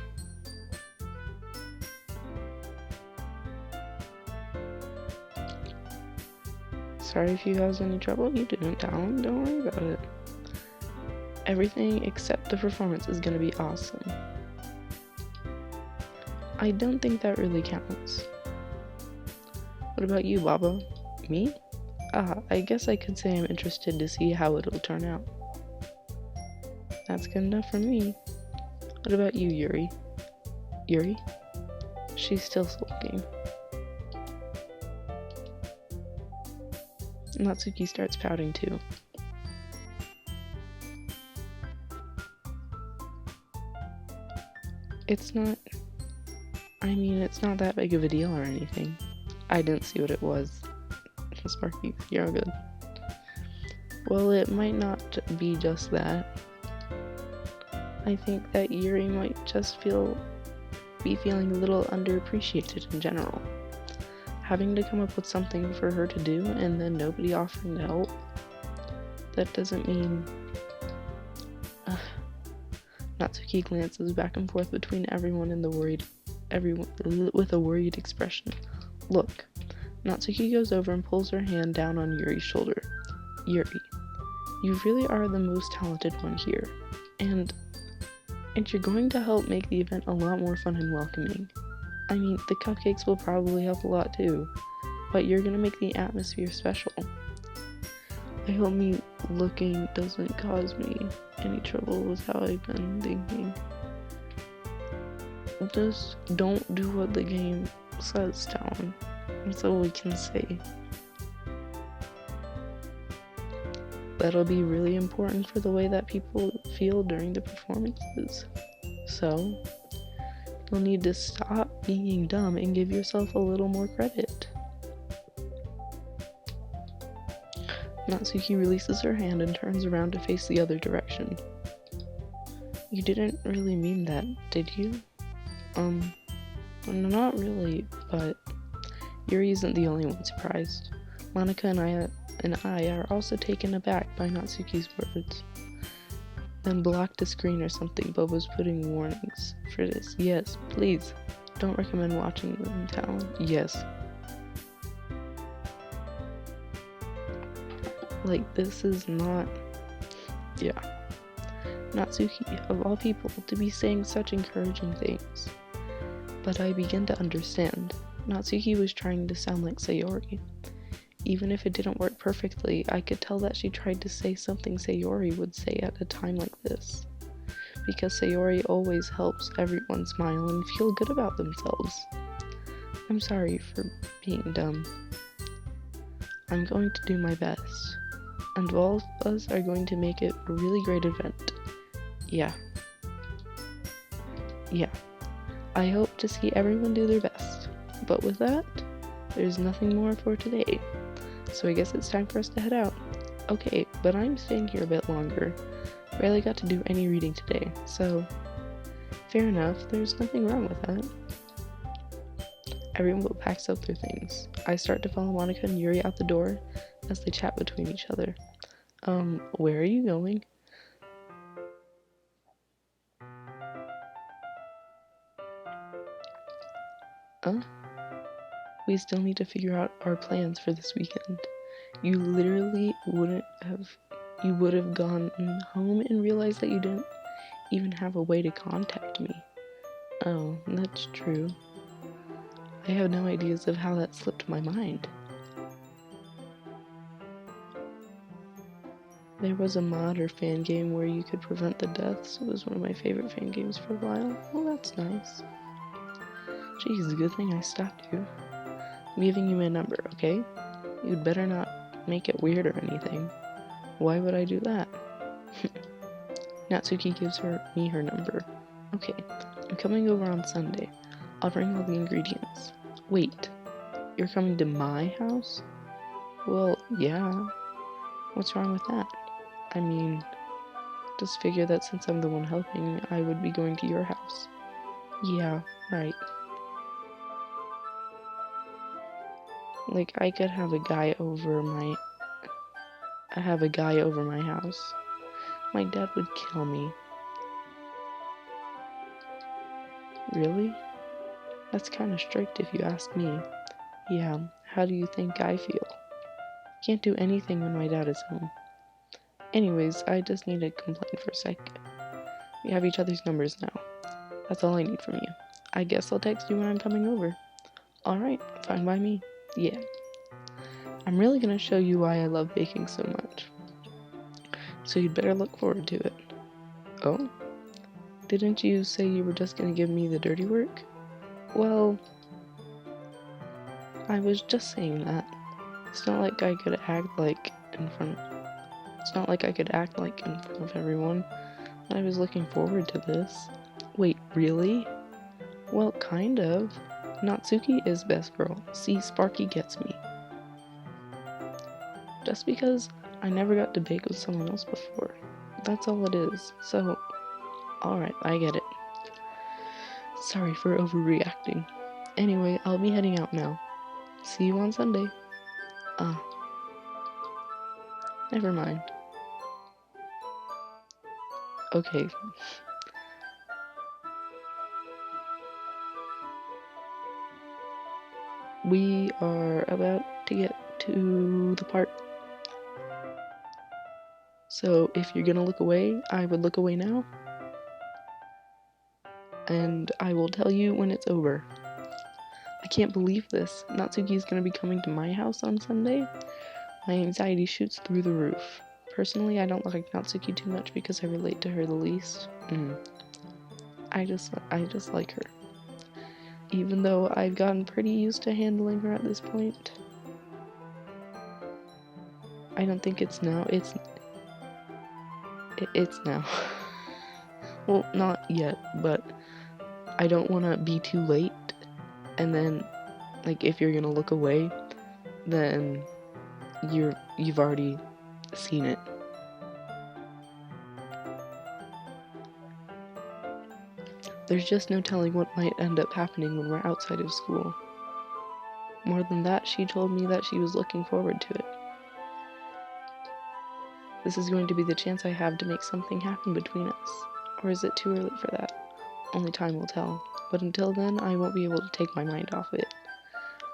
Sorry if you guys had any trouble. You didn't down. Don't worry about it. Everything except the performance is gonna be awesome. I don't think that really counts. What about you, Baba? Me? I guess I could say I'm interested to see how it'll turn out. That's good enough for me. What about you, Yuri? Yuri? She's still sulking. Natsuki starts pouting too. It's not that big of a deal or anything. I didn't see what it was. Sparky, you're all good. Well, it might not be just that. I think that Yuri might just be feeling a little underappreciated in general. Having to come up with something for her to do and then nobody offering to help. That doesn't mean... Natsuki glances back and forth between everyone with a worried expression. Look. Natsuki goes over and pulls her hand down on Yuri's shoulder. Yuri, you really are the most talented one here. And you're going to help make the event a lot more fun and welcoming. I mean, the cupcakes will probably help a lot too, but you're gonna make the atmosphere special. I hope me looking doesn't cause me any trouble with how I've been thinking. Just don't do what the game says, Talon. That's all we can say. That'll be really important for the way that people feel during the performances. So, you'll need to stop being dumb and give yourself a little more credit. Natsuki releases her hand and turns around to face the other direction. You didn't really mean that, did you? Not really, but Yuri isn't the only one surprised. Monica and I are also taken aback by Natsuki's words. Then block the screen or something, but was putting warnings for this. Yes, please. Don't recommend watching them in town. Yes. Like, this is not... Yeah. Natsuki, of all people, to be saying such encouraging things. But I begin to understand. Natsuki was trying to sound like Sayori. Even if it didn't work perfectly, I could tell that she tried to say something Sayori would say at a time like this. Because Sayori always helps everyone smile and feel good about themselves. I'm sorry for being dumb. I'm going to do my best. And all of us are going to make it a really great event. Yeah. Yeah. I hope to see everyone do their best. But with that, there's nothing more for today. So I guess it's time for us to head out. Okay, but I'm staying here a bit longer. Rarely got to do any reading today, so fair enough, there's nothing wrong with that. Everyone packs up their things. I start to follow Monica and Yuri out the door as they chat between each other. Where are you going? We still need to figure out our plans for this weekend. You literally would have gone home and realized that you didn't even have a way to contact me. Oh, that's true. I have no ideas of how that slipped my mind. There was a mod or fan game where you could prevent the deaths. It was one of my favorite fan games for a while. Well, that's nice. Jeez, good thing I stopped you. I'm giving you my number, okay? You'd better not make it weird or anything. Why would I do that? Natsuki gives me her number. Okay, I'm coming over on Sunday. I'll bring all the ingredients. Wait, you're coming to my house? Well, yeah. What's wrong with that? I mean, just figure that since I'm the one helping, I would be going to your house. Yeah, right. Like, I could have a guy over my house. My dad would kill me. Really? That's kind of strict if you ask me. Yeah, how do you think I feel? Can't do anything when my dad is home. Anyways, I just need to complain for a sec. We have each other's numbers now. That's all I need from you. I guess I'll text you when I'm coming over. Alright, fine by me. Yeah. I'm really gonna show you why I love baking so much. So you'd better look forward to it. Oh? Didn't you say you were just gonna give me the dirty work? Well, I was just saying that. It's not like I could act like in front of everyone. I was looking forward to this. Wait, really? Well, kind of. Natsuki is best girl. See, Sparky gets me. Just because I never got to bake with someone else before. That's all it is. So, alright, I get it. Sorry for overreacting. Anyway, I'll be heading out now. See you on Sunday. Never mind. Okay. We are about to get to the part. So if you're gonna look away, I would look away now. And I will tell you when it's over. I can't believe this. Natsuki's gonna be coming to my house on Sunday. My anxiety shoots through the roof. Personally, I don't like Natsuki too much because I relate to her the least. I just like her. Even though I've gotten pretty used to handling her at this point. I don't think it's now. It's now. Well, not yet, but I don't want to be too late. And then, like, if you're gonna look away, then you've already seen it. There's just no telling what might end up happening when we're outside of school. More than that, she told me that she was looking forward to it. This is going to be the chance I have to make something happen between us. Or is it too early for that? Only time will tell. But until then, I won't be able to take my mind off it.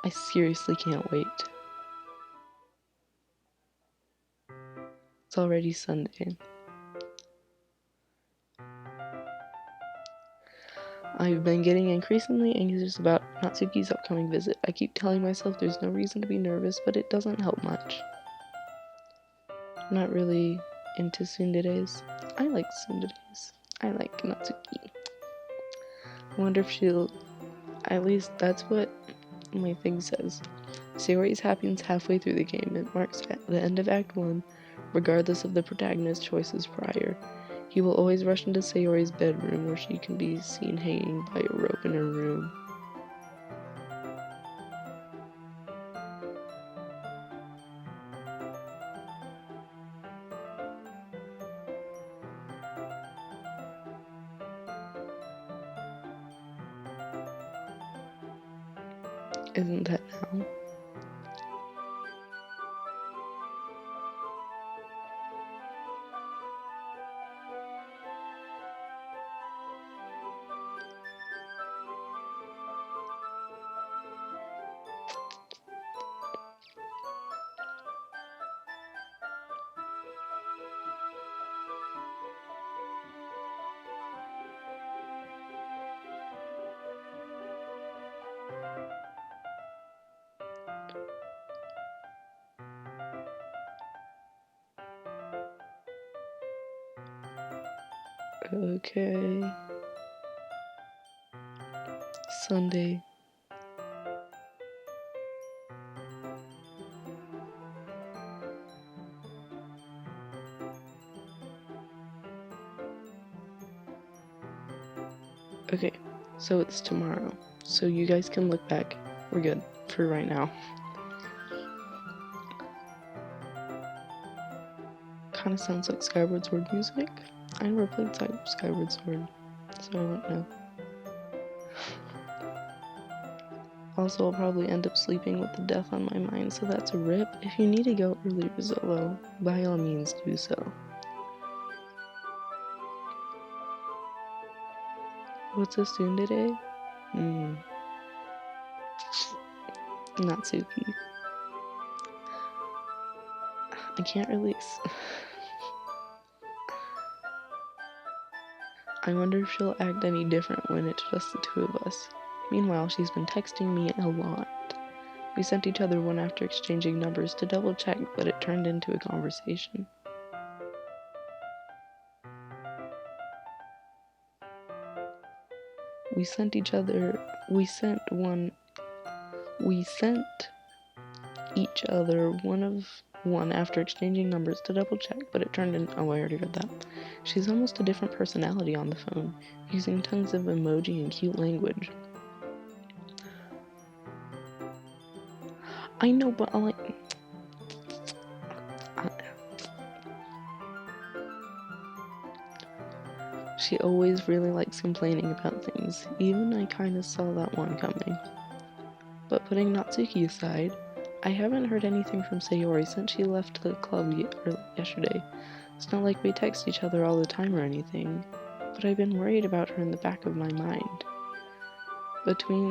I seriously can't wait. It's already Sunday. I've been getting increasingly anxious about Natsuki's upcoming visit. I keep telling myself there's no reason to be nervous, but it doesn't help much. I'm not really into tsunderes. I like tsunderes. I like Natsuki. I wonder if she'll... At least that's what my thing says. Sayori's happens halfway through the game. It marks the end of Act 1, regardless of the protagonist's choices prior. He will always rush into Sayori's bedroom, where she can be seen hanging by a rope in her room. Isn't that now? Okay. Sunday. Okay, so it's tomorrow. So you guys can look back. We're good for right now. Kind of sounds like Skyward Sword music. I never played Skyward Sword, so I won't know. Also, I'll probably end up sleeping with the death on my mind, so that's a rip. If you need to go early, Rizzolo, by all means do so. What's a tsundere? Natsuki. I can't release. I wonder if she'll act any different when it's just the two of us. Meanwhile, she's been texting me a lot. We sent each other one after exchanging numbers to double check, but it turned into a conversation. We sent each other one after exchanging numbers to double check, but it turned in, oh, I already read that. She's almost a different personality on the phone, using tons of emoji and cute language. I know, but she always really likes complaining about things. Even I kinda saw that one coming. But putting Natsuki aside, I haven't heard anything from Sayori since she left the club yesterday. It's not like we text each other all the time or anything, but I've been worried about her in the back of my mind. Between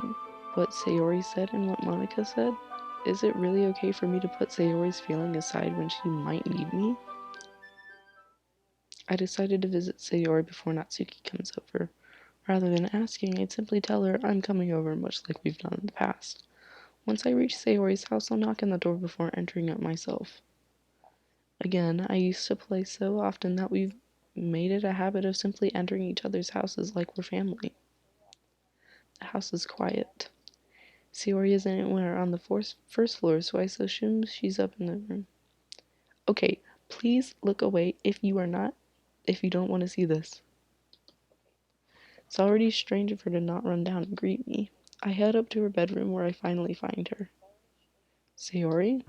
what Sayori said and what Monica said, is it really okay for me to put Sayori's feeling aside when she might need me? I decided to visit Sayori before Natsuki comes over. Rather than asking, I'd simply tell her I'm coming over, much like we've done in the past. Once I reach Sayori's house, I'll knock on the door before entering it myself. Again, I used to play so often that we've made it a habit of simply entering each other's houses like we're family. The house is quiet. Sayori isn't anywhere on the first floor, so I assume she's up in the room. Okay, please look away if you don't want to see this. It's already strange of her to not run down and greet me. I head up to her bedroom where I finally find her. Sayori?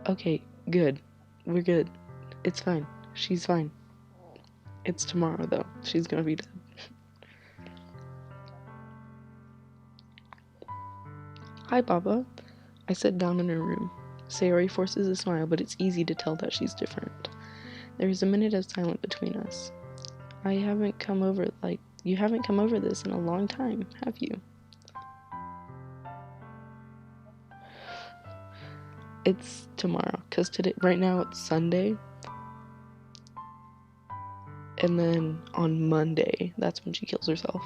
Okay, good. We're good. It's fine. She's fine. It's tomorrow, though. She's gonna be dead. Hi, Baba. I sit down in her room. Sayori forces a smile, but it's easy to tell that she's different. There is a minute of silence between us. You haven't come over this in a long time, have you? It's tomorrow, because right now it's Sunday. And then on Monday, that's when she kills herself.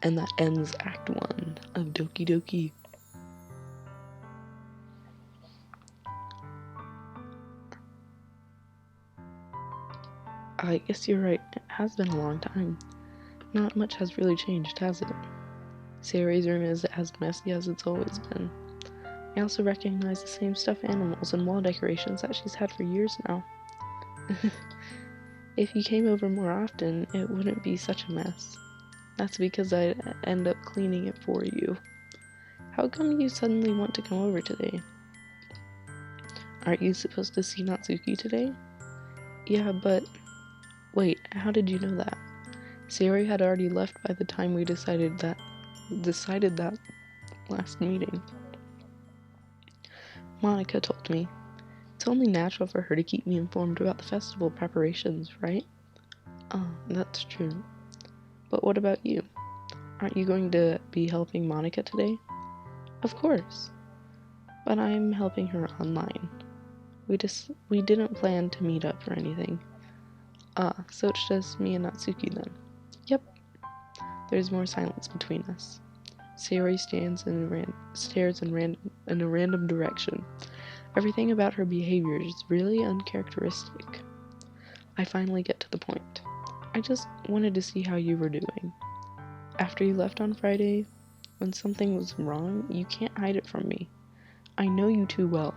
And that ends Act 1 of Doki Doki. I guess you're right, it has been a long time. Not much has really changed, has it? Sayori's room is as messy as it's always been. I also recognize the same stuffed animals and wall decorations that she's had for years now. If you came over more often, it wouldn't be such a mess. That's because I'd end up cleaning it for you. How come you suddenly want to come over today? Aren't you supposed to see Natsuki today? Yeah, but... Wait, how did you know that? Sayori had already left by the time we decided that last meeting. Monica told me. It's only natural for her to keep me informed about the festival preparations, right? Oh, that's true. But what about you? Aren't you going to be helping Monica today? Of course. But I'm helping her online. We didn't plan to meet up or anything. So it's just me and Natsuki then. Yep. There's more silence between us. Sayori stares in a random direction. Everything about her behavior is really uncharacteristic. I finally get to the point. I just wanted to see how you were doing. After you left on Friday, when something was wrong, you can't hide it from me. I know you too well.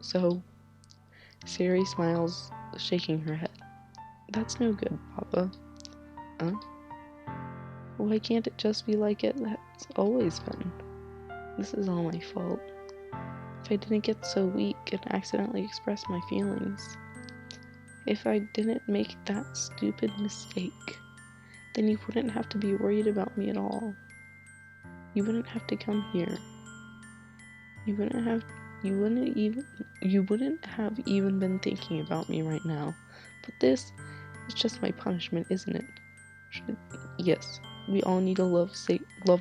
So, Sayori smiles, shaking her head. That's no good, Papa. Huh? Why can't it just be like that's always been? This is all my fault. If I didn't get so weak and accidentally express my feelings, if I didn't make that stupid mistake, then you wouldn't have to be worried about me at all. You wouldn't have to come here. You wouldn't have even been thinking about me right now. But this is just my punishment, isn't it? Yes, we all need to love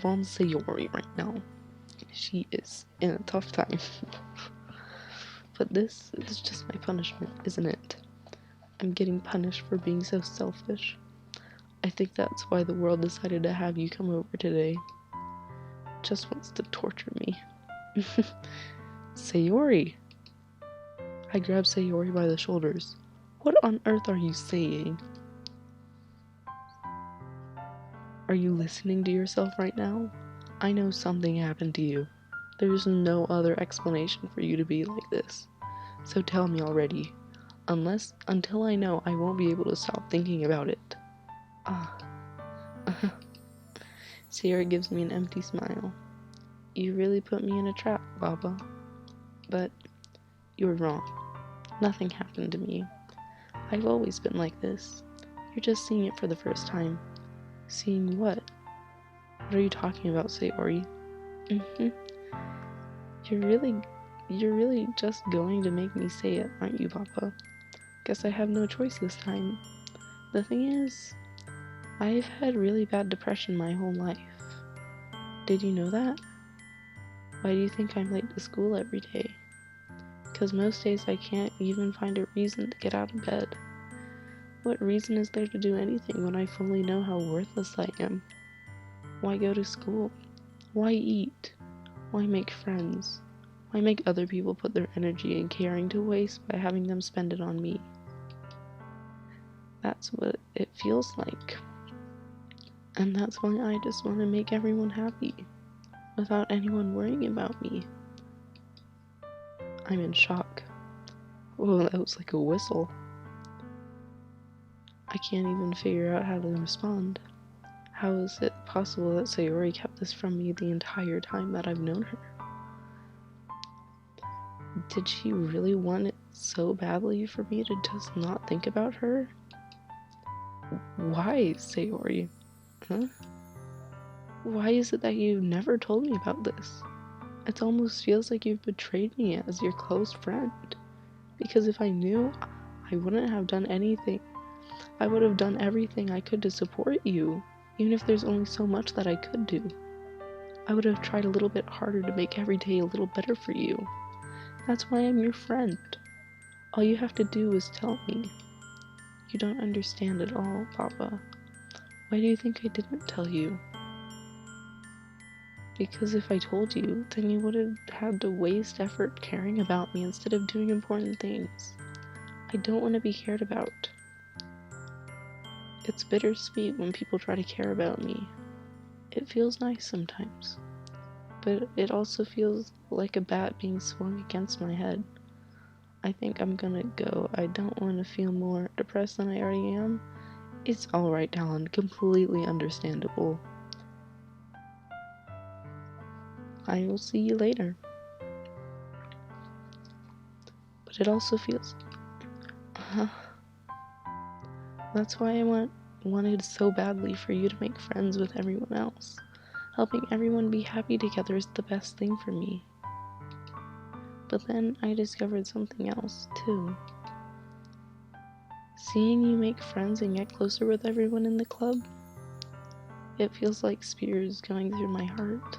on Sayori right now. She is in a tough time. But this is just my punishment, isn't it? I'm getting punished for being so selfish. I think that's why the world decided to have you come over today. Just wants to torture me. Sayori! I grab Sayori by the shoulders. What on earth are you saying? Are you listening to yourself right now? I know something happened to you. There's no other explanation for you to be like this. So tell me already. Until I know, I won't be able to stop thinking about it. Sayori gives me an empty smile. You really put me in a trap, Baba. But you're wrong. Nothing happened to me. I've always been like this. You're just seeing it for the first time. Seeing what? What are you talking about, Sayori? You're really just going to make me say it, aren't you, Papa? Guess I have no choice this time. The thing is, I've had really bad depression my whole life. Did you know that? Why do you think I'm late to school every day? Because most days I can't even find a reason to get out of bed. What reason is there to do anything when I fully know how worthless I am? Why go to school? Why eat? Why make friends? Why make other people put their energy and caring to waste by having them spend it on me? That's what it feels like. And that's why I just want to make everyone happy, without anyone worrying about me. I'm in shock. Whoa, that was like a whistle. I can't even figure out how to respond. How is it possible that Sayori kept this from me the entire time that I've known her? Did she really want it so badly for me to just not think about her? Why, Sayori? Huh? Why is it that you never told me about this? It almost feels like you've betrayed me as your close friend. Because if I knew, I wouldn't have done anything. I would have done everything I could to support you, even if there's only so much that I could do. I would have tried a little bit harder to make every day a little better for you. That's why I'm your friend. All you have to do is tell me. You don't understand at all, Papa. Why do you think I didn't tell you? Because if I told you, then you would have had to waste effort caring about me instead of doing important things. I don't want to be cared about. It's bittersweet when people try to care about me. It feels nice sometimes, but it also feels like a bat being swung against my head. I think I'm gonna go. I don't want to feel more depressed than I already am. It's alright, Talon. Completely understandable. I will see you later. But it also feels... That's why I wanted so badly for you to make friends with everyone else. Helping everyone be happy together is the best thing for me. But then I discovered something else, too. Seeing you make friends and get closer with everyone in the club, it feels like spears going through my heart.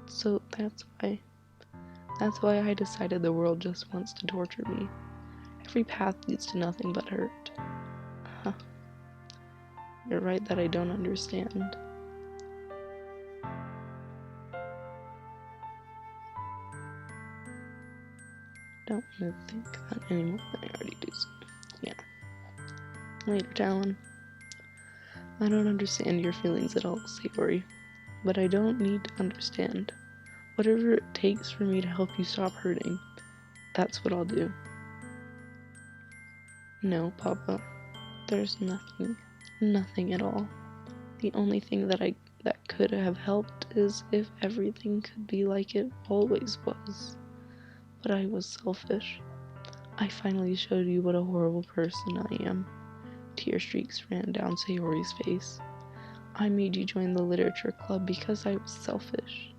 So that's why I decided the world just wants to torture me. Every path leads to nothing but hurt. You're right that I don't understand. Don't want to think that anymore than I already do. So, yeah. Later, Talon. I don't understand your feelings at all, Sayori. But I don't need to understand. Whatever it takes for me to help you stop hurting, that's what I'll do. No, Papa. There's nothing at all. The only thing that could have helped is if everything could be like it always was. But I was selfish. I finally showed you what a horrible person I am. Tear streaks ran down Sayori's face. I made you join the literature club because I was selfish.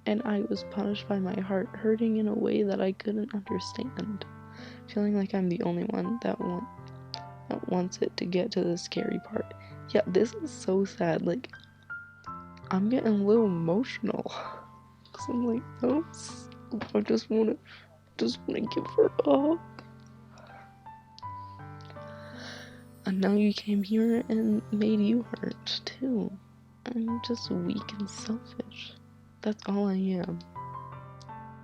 And I was punished by my heart hurting in a way that I couldn't understand. Feeling like I'm the only one that wants it to get to the scary part. Yeah, this is so sad. Like, I'm getting a little emotional. Cause I'm like, no, I just wanna give her up. And now you came here and made you hurt too. I'm just weak and selfish. That's all I am.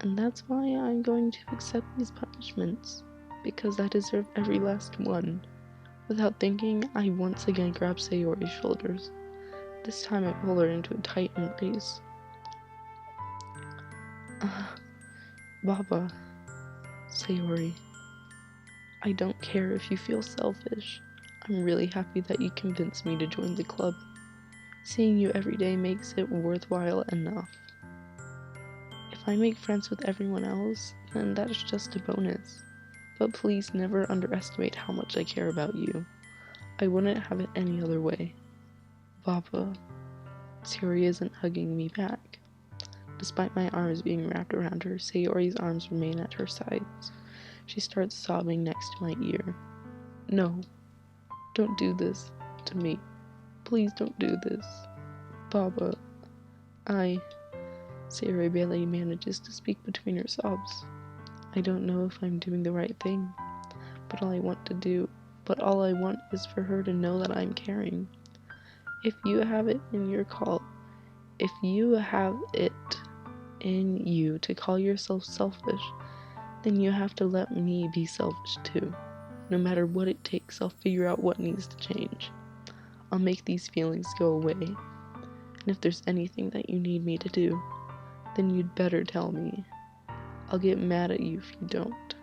And that's why I'm going to accept these punishments. Because I deserve every last one. Without thinking, I once again grabbed Sayori's shoulders. This time I pulled her into a tight embrace. Baba, Sayori, I don't care if you feel selfish. I'm really happy that you convinced me to join the club. Seeing you every day makes it worthwhile enough. If I make friends with everyone else, then that's just a bonus. But please never underestimate how much I care about you. I wouldn't have it any other way. Baba, Sayori isn't hugging me back. Despite my arms being wrapped around her, Sayori's arms remain at her sides. She starts sobbing next to my ear. No, don't do this to me. Please don't do this. Baba, Sayori barely manages to speak between her sobs. I don't know if I'm doing the right thing, but all I want is for her to know that I'm caring. If you have it in you to call yourself selfish, then you have to let me be selfish too. No matter what it takes, I'll figure out what needs to change. I'll make these feelings go away. And if there's anything that you need me to do, then you'd better tell me. I'll get mad at you if you don't.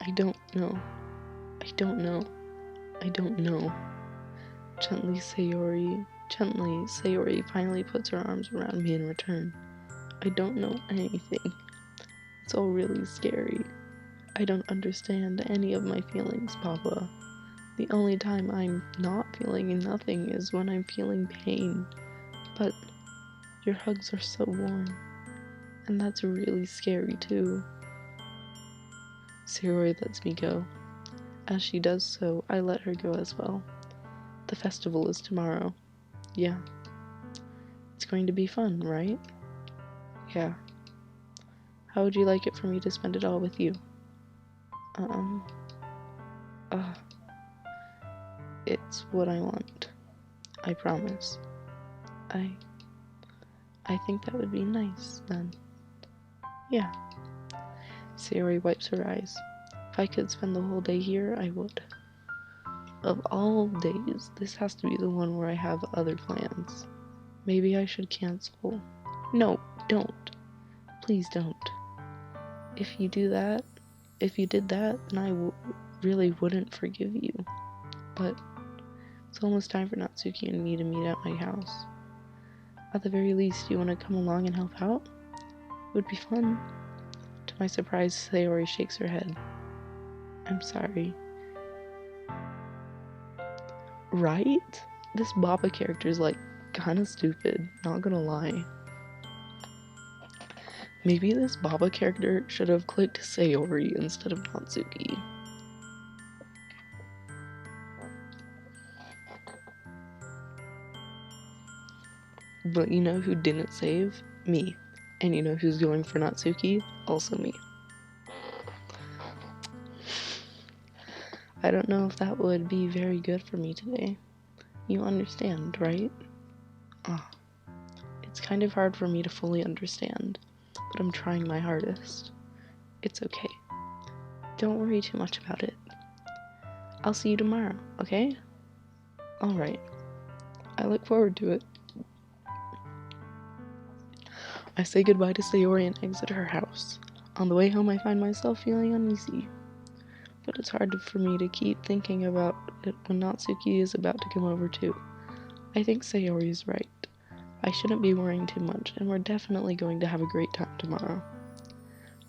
I don't know. Gently, Sayori finally puts her arms around me in return. I don't know anything. It's all really scary. I don't understand any of my feelings, Papa. The only time I'm not feeling nothing is when I'm feeling pain. But Your hugs are so warm. And that's really scary too. Sayori lets me go. As she does so, I let her go as well. The festival is tomorrow. Yeah. It's going to be fun, right? Yeah. How would you like it for me to spend it all with you? It's what I want. I promise. I think that would be nice, then. Yeah. Sayori wipes her eyes. If I could spend the whole day here, I would. Of all days, this has to be the one where I have other plans. Maybe I should cancel. No, don't. Please don't. If you did that, then I really wouldn't forgive you. But it's almost time for Natsuki and me to meet at my house. At the very least, you want to come along and help out? It would be fun. To my surprise, Sayori shakes her head. I'm sorry. Right? This Baba character is like kinda stupid, not gonna lie. Maybe this Baba character should have clicked Sayori instead of Natsuki. But you know who didn't save? Me. And you know who's going for Natsuki? Also me. I don't know if that would be very good for me today. You understand, right? It's kind of hard for me to fully understand, but I'm trying my hardest. It's okay. Don't worry too much about it. I'll see you tomorrow, okay? Alright. I look forward to it. I say goodbye to Sayori and exit her house. On the way home, I find myself feeling uneasy. But it's hard for me to keep thinking about it when Natsuki is about to come over too. I think Sayori is right. I shouldn't be worrying too much, and we're definitely going to have a great time tomorrow.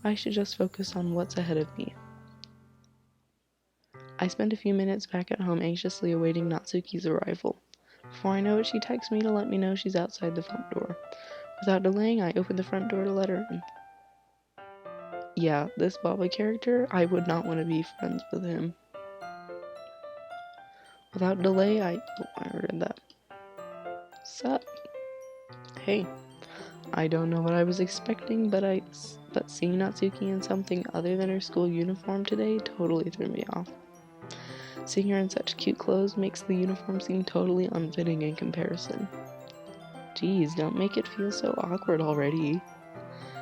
I should just focus on what's ahead of me. I spend a few minutes back at home anxiously awaiting Natsuki's arrival. Before I know it, she texts me to let me know she's outside the front door. Without delaying, I open the front door to let her in. Yeah, this Baba character, I would not want to be friends with him. Without delay, I read that. Sup? Hey. I don't know what I was expecting, but seeing Natsuki in something other than her school uniform today totally threw me off. Seeing her in such cute clothes makes the uniform seem totally unfitting in comparison. Geez, don't make it feel so awkward already.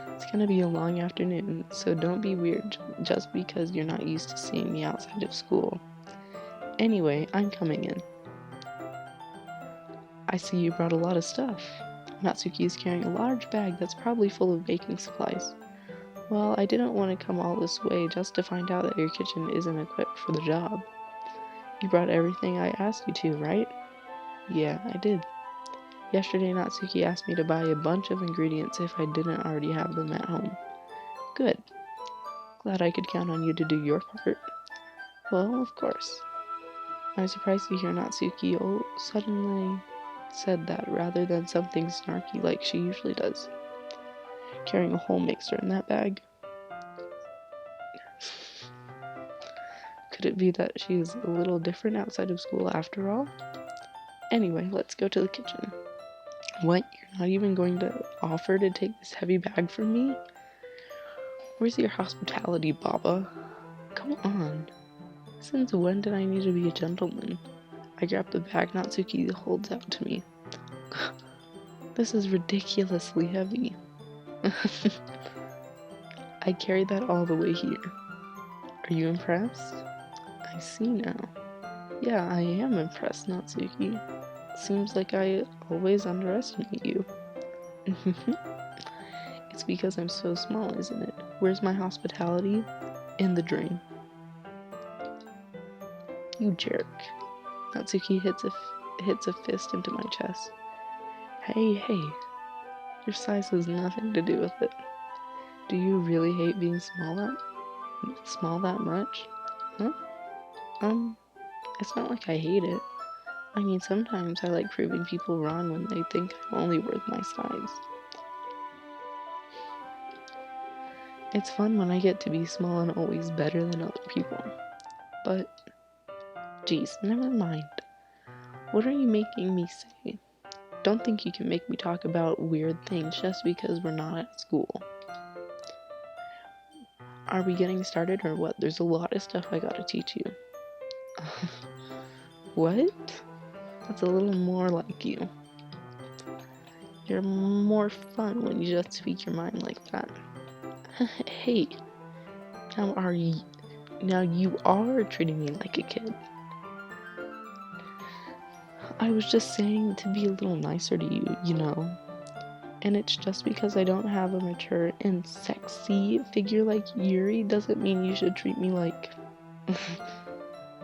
It's gonna be a long afternoon, so don't be weird just because you're not used to seeing me outside of school. Anyway, I'm coming in. I see you brought a lot of stuff. Natsuki is carrying a large bag that's probably full of baking supplies. Well, I didn't want to come all this way just to find out that your kitchen isn't equipped for the job. You brought everything I asked you to, right? Yeah, I did. Yesterday, Natsuki asked me to buy a bunch of ingredients if I didn't already have them at home. Good. Glad I could count on you to do your part. Well, of course. I was surprised to hear Natsuki suddenly said that rather than something snarky like she usually does. Carrying a whole mixer in that bag. Could it be that she's a little different outside of school after all? Anyway, let's go to the kitchen. What? You're not even going to offer to take this heavy bag from me? Where's your hospitality, Baba? Come on. Since when did I need to be a gentleman? I grab the bag Natsuki holds out to me. This is ridiculously heavy. I carried that all the way here. Are you impressed? I see now. Yeah, I am impressed, Natsuki. Seems like I always underestimate you. It's because I'm so small, isn't it? Where's my hospitality? In the drain. You jerk. Natsuki hits a fist into my chest. Hey, your size has nothing to do with it. Do you really hate being small that much? Huh? It's not like I hate it. I mean, sometimes I like proving people wrong when they think I'm only worth my size. It's fun when I get to be small and always better than other people. But, geez, never mind. What are you making me say? Don't think you can make me talk about weird things just because we're not at school. Are we getting started or what? There's a lot of stuff I gotta teach you. What? That's a little more like you. You're more fun when you just speak your mind like that. Hey, now you are treating me like a kid. I was just saying to be a little nicer to you, you know. And it's just because I don't have a mature and sexy figure like Yuri doesn't mean you should treat me like...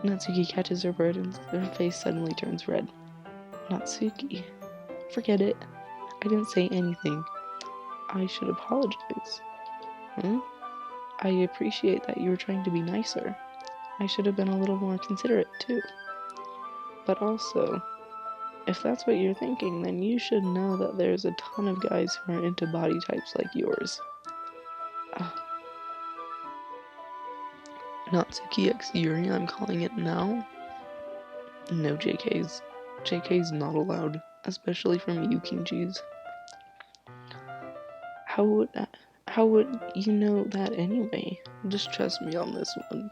Natsuki catches her bird and her face suddenly turns red. Natsuki, forget it. I didn't say anything. I should apologize. I appreciate that you were trying to be nicer. I should have been a little more considerate too. But also, if that's what you're thinking, then you should know that there's a ton of guys who are into body types like yours. Natsuki X Yuri, I'm calling it now. No JKs. JK's not allowed, especially from you, Kinjis. How would you know that anyway? Just trust me on this one.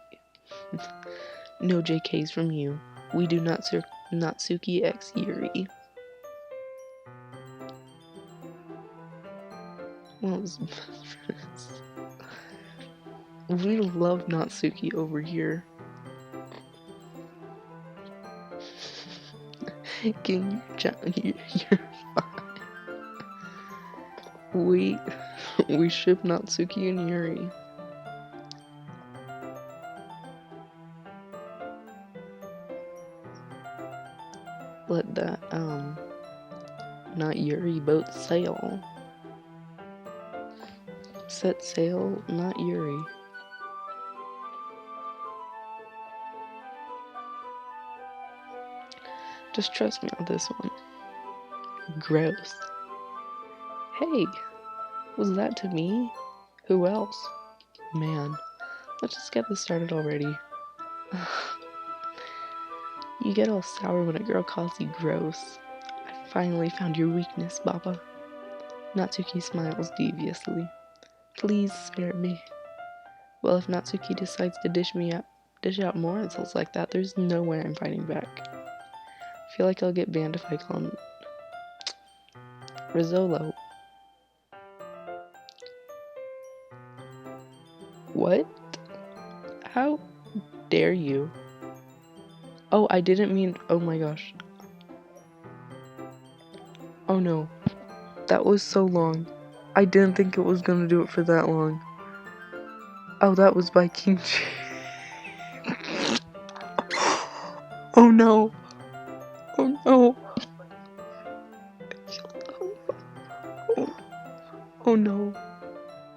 No JKs from you. We do not Natsuki X Yuri. Well, we love Natsuki over here. King, you're fine. We ship Natsuki and Yuri. Let that, not Yuri boat sail. Set sail, not Yuri. Just trust me on this one. Gross. Hey, was that to me? Who else? Man, let's just get this started already. You get all sour when a girl calls you gross. I finally found your weakness, Baba. Natsuki smiles deviously. Please spare me. Well, if Natsuki decides to dish out more insults like that, there's no way I'm fighting back. I feel like I'll get banned if I call him Rizzolo. What? How dare you? Oh, I didn't mean... Oh my gosh. Oh no. That was so long. I didn't think it was gonna do it for that long. Oh, that was by Kimchi. Oh no. Oh no. Oh no.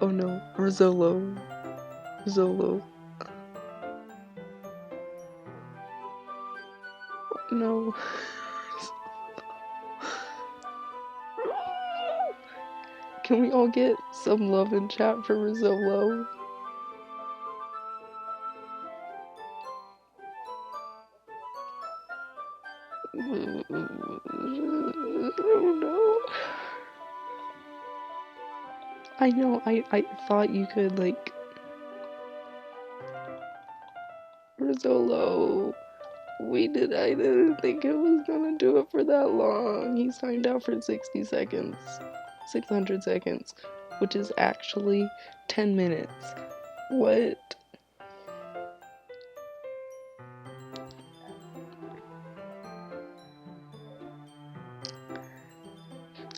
Oh no. Rizzolo. Rizzolo. No. Can we all get some love in chat for Rizzolo? Oh no. I know, I thought you could, like... Rizzolo. I didn't think it was gonna do it for that long. He signed out for 60 seconds. 600 seconds. Which is actually 10 minutes. What?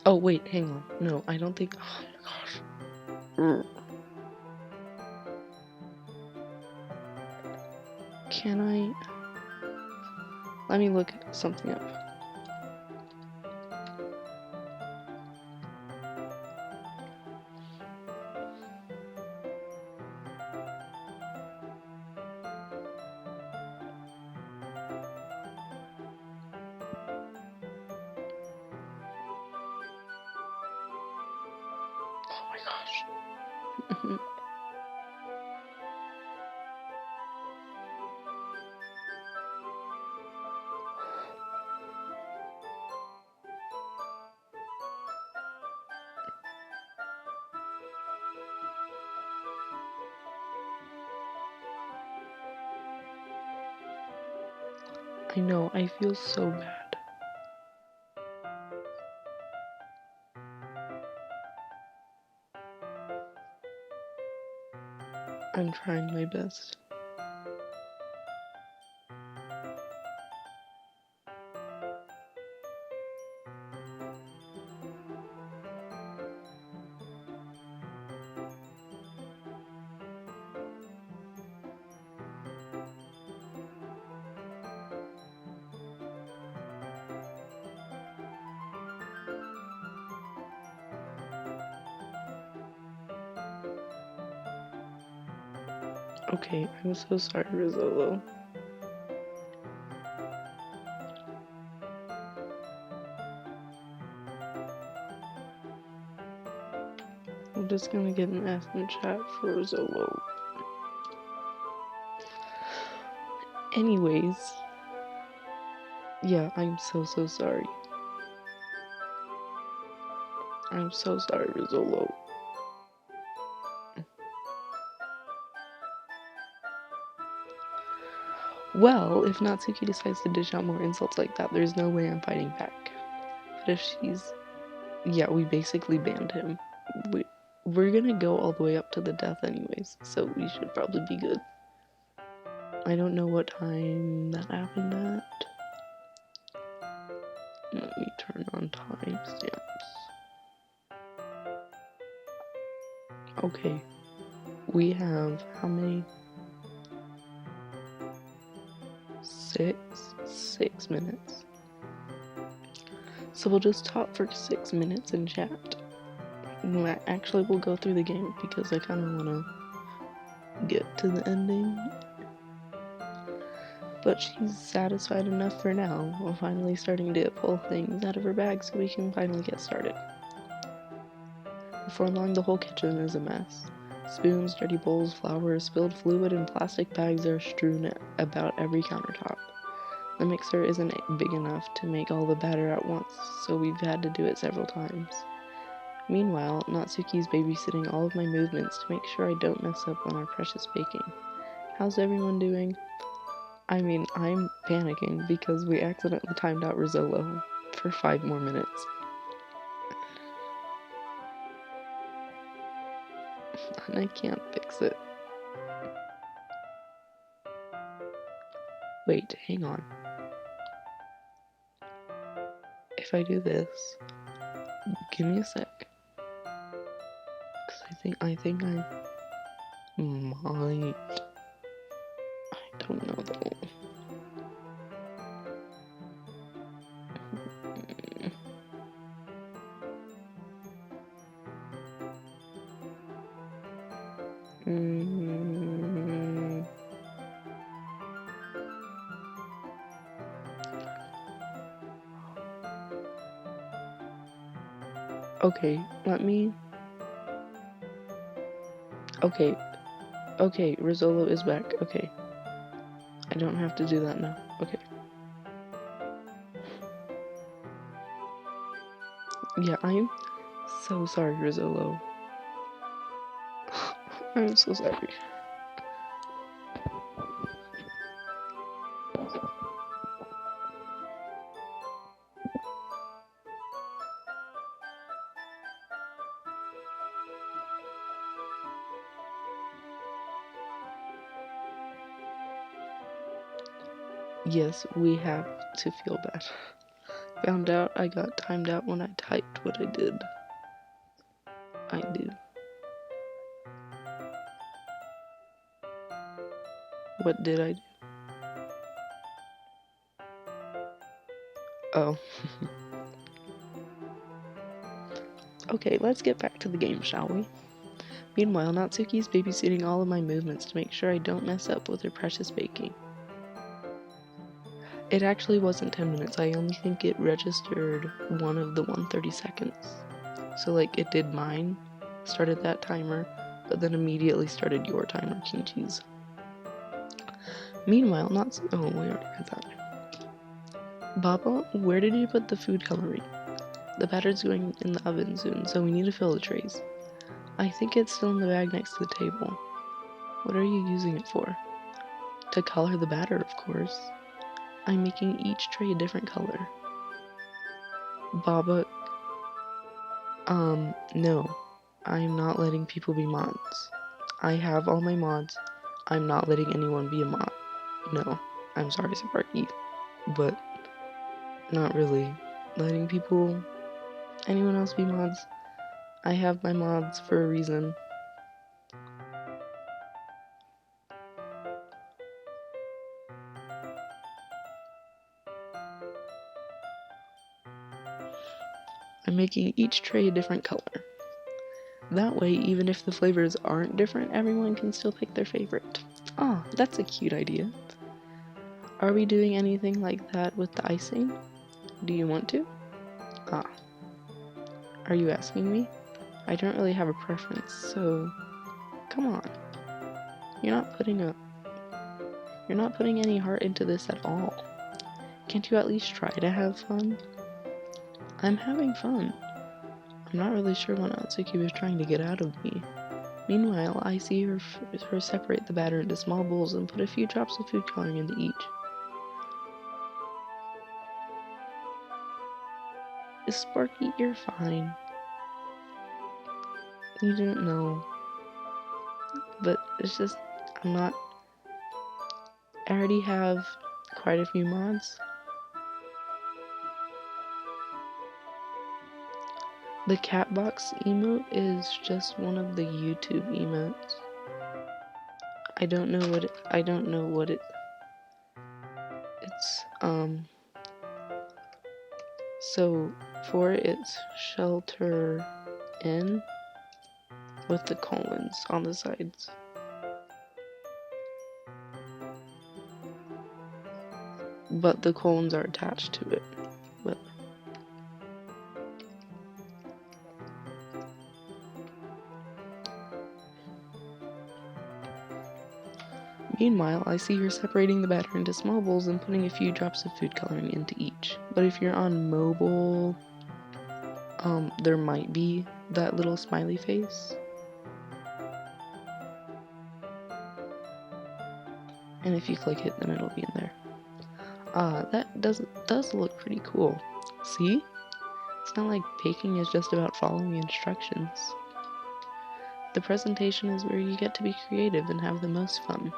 Oh, wait, hang on. No, I don't think... Oh my gosh. Can I... Let me look something up. Oh my gosh. I know, I feel so bad. I'm trying my best. Okay, I'm so sorry, Rizzolo. I'm just gonna get an F in chat for Rizzolo. Anyways, yeah, I'm so sorry. I'm so sorry, Rizzolo. Well, if Natsuki decides to dish out more insults like that, there's no way I'm fighting back. But if she's... Yeah, we basically banned him. We're gonna go all the way up to the death anyways, so we should probably be good. I don't know what time that happened at. Let me turn on timestamps. Okay. We have how many? 6 minutes. So we'll just talk for 6 minutes in chat. Actually, we'll go through the game because I kind of want to get to the ending. But she's satisfied enough for now. We're finally starting to pull things out of her bag so we can finally get started. Before long, the whole kitchen is a mess. Spoons, dirty bowls, flowers, spilled fluid, and plastic bags are strewn about every countertop. The mixer isn't big enough to make all the batter at once, so we've had to do it several times. Meanwhile, Natsuki's babysitting all of my movements to make sure I don't mess up on our precious baking. How's everyone doing? I mean, I'm panicking because we accidentally timed out Rizzolo for 5 more minutes. And I can't fix it. Wait, hang on. If I do this, give me a sec. Cause I think I might. I don't know though. Okay, let me... Okay, Rizzolo is back. Okay. I don't have to do that now. Okay. Yeah, I'm so sorry, Rizzolo. I'm so sorry. Yes, we have to feel bad. Found out I got timed out when I typed what I did. I do. What did I do? Oh. Okay, let's get back to the game, shall we? Meanwhile, Natsuki's babysitting all of my movements to make sure I don't mess up with her precious baking. It actually wasn't 10 minutes, I only think it registered one of the 130 seconds. So like, it did mine, started that timer, but then immediately started your timer, King Cheese. Meanwhile, oh, we already read that. Baba, where did you put the food coloring? The batter's going in the oven soon, so we need to fill the trays. I think it's still in the bag next to the table. What are you using it for? To color the batter, of course. I'm making each tray a different color. Baba, no. I'm not letting people be mods. I have all my mods. I'm not letting anyone be a mod. No, I'm sorry, Sparky, but not really letting anyone else be mods. I have my mods for a reason. I'm making each tray a different color. That way, even if the flavors aren't different, everyone can still pick their favorite. Ah, that's a cute idea. Are we doing anything like that with the icing? Do you want to? Ah. Are you asking me? I don't really have a preference, so come on. You're not putting any heart into this at all. Can't you at least try to have fun? I'm having fun. I'm not really sure what Natsuki was trying to get out of me. Meanwhile, I see her separate the batter into small bowls and put a few drops of food coloring into each. Sparky, you're fine. You didn't know. But it's just, I already have quite a few mods. The cat box emote is just one of the YouTube emotes. I don't know what it's, so for it's shelter in with the colons on the sides. But the colons are attached to it. But meanwhile, I see her separating the batter into small bowls and putting a few drops of food coloring into each. But if you're on mobile, there might be that little smiley face. And if you click it, then it'll be in there. That does look pretty cool. See? It's not like baking is just about following instructions. The presentation is where you get to be creative and have the most fun.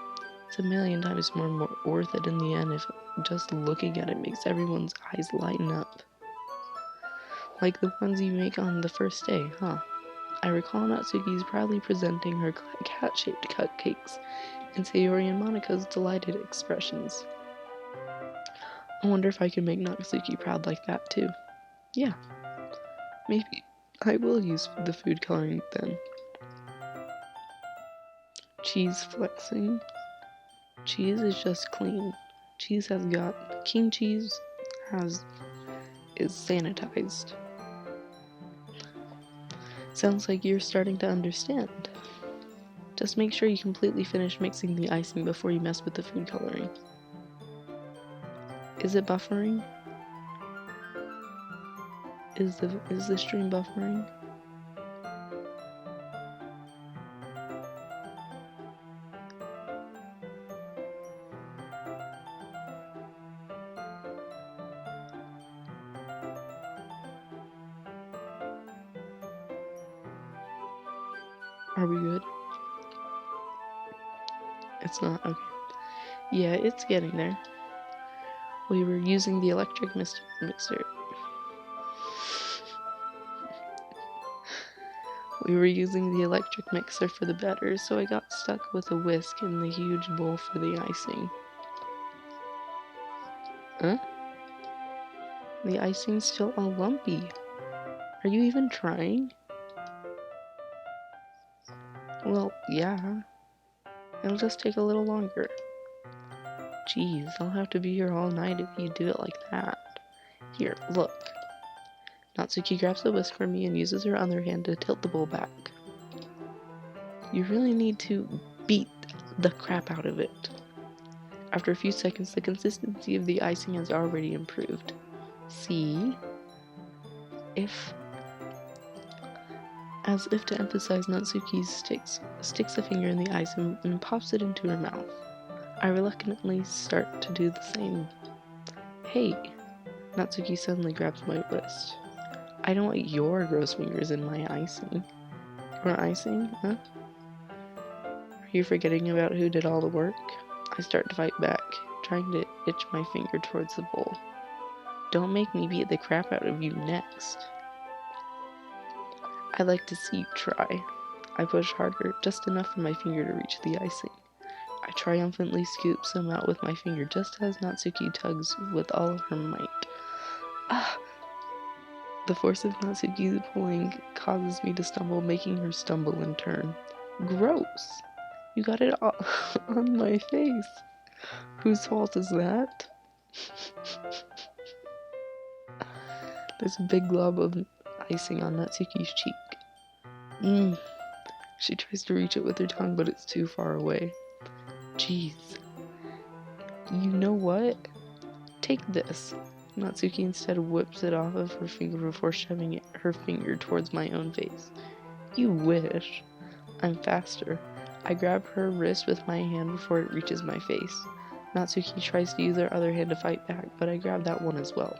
It's a million times more worth it in the end if just looking at it makes everyone's eyes lighten up. Like the ones you make on the first day, huh? I recall Natsuki's proudly presenting her cat-shaped cupcakes and Sayori and Monika's delighted expressions. I wonder if I can make Natsuki proud like that too. Yeah, maybe I will use the food coloring then. Cheese flexing. Cheese is just clean. Cheese has got King Cheese is sanitized. Sounds like you're starting to understand. Just make sure you completely finish mixing the icing before you mess with the food coloring. Is it buffering? Is the stream buffering? Are we good? It's not? Okay. Yeah, it's getting there. We were using the electric mixer. We were using the electric mixer for the batter, so I got stuck with a whisk in the huge bowl for the icing. Huh? The icing's still all lumpy. Are you even trying? Well, yeah. It'll just take a little longer. Jeez, I'll have to be here all night if you do it like that. Here, look. Natsuki grabs the whisk from me and uses her other hand to tilt the bowl back. You really need to beat the crap out of it. After a few seconds, the consistency of the icing has already improved. See? As if to emphasize, Natsuki sticks a finger in the ice and pops it into her mouth. I reluctantly start to do the same. Hey! Natsuki suddenly grabs my wrist. I don't want your gross fingers in my icing. Your icing, huh? Are you forgetting about who did all the work? I start to fight back, trying to itch my finger towards the bowl. Don't make me beat the crap out of you next. I'd like to see you try. I push harder, just enough for my finger to reach the icing. I triumphantly scoop some out with my finger just as Natsuki tugs with all of her might. Ah! The force of Natsuki's pulling causes me to stumble, making her stumble in turn. Gross! You got it all on my face. Whose fault is that? There's a big glob of icing on Natsuki's cheek. She tries to reach it with her tongue, but it's too far away. Jeez. You know what? Take this. Natsuki instead whips it off of her finger before shoving her finger towards my own face. You wish. I'm faster. I grab her wrist with my hand before it reaches my face. Natsuki tries to use her other hand to fight back, but I grab that one as well.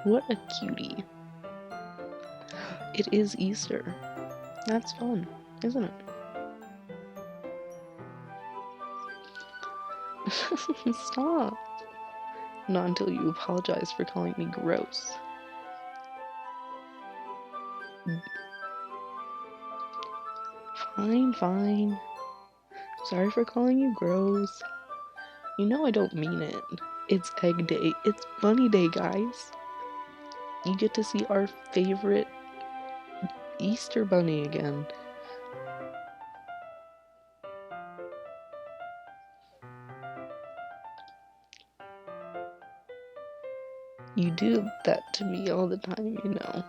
What a cutie. It is Easter. That's fun, isn't it? Stop. Not until you apologize for calling me gross. Fine. Sorry for calling you gross. You know I don't mean it. It's egg day. It's bunny day, guys. You get to see our favorite Easter bunny again. You do that to me all the time, you know.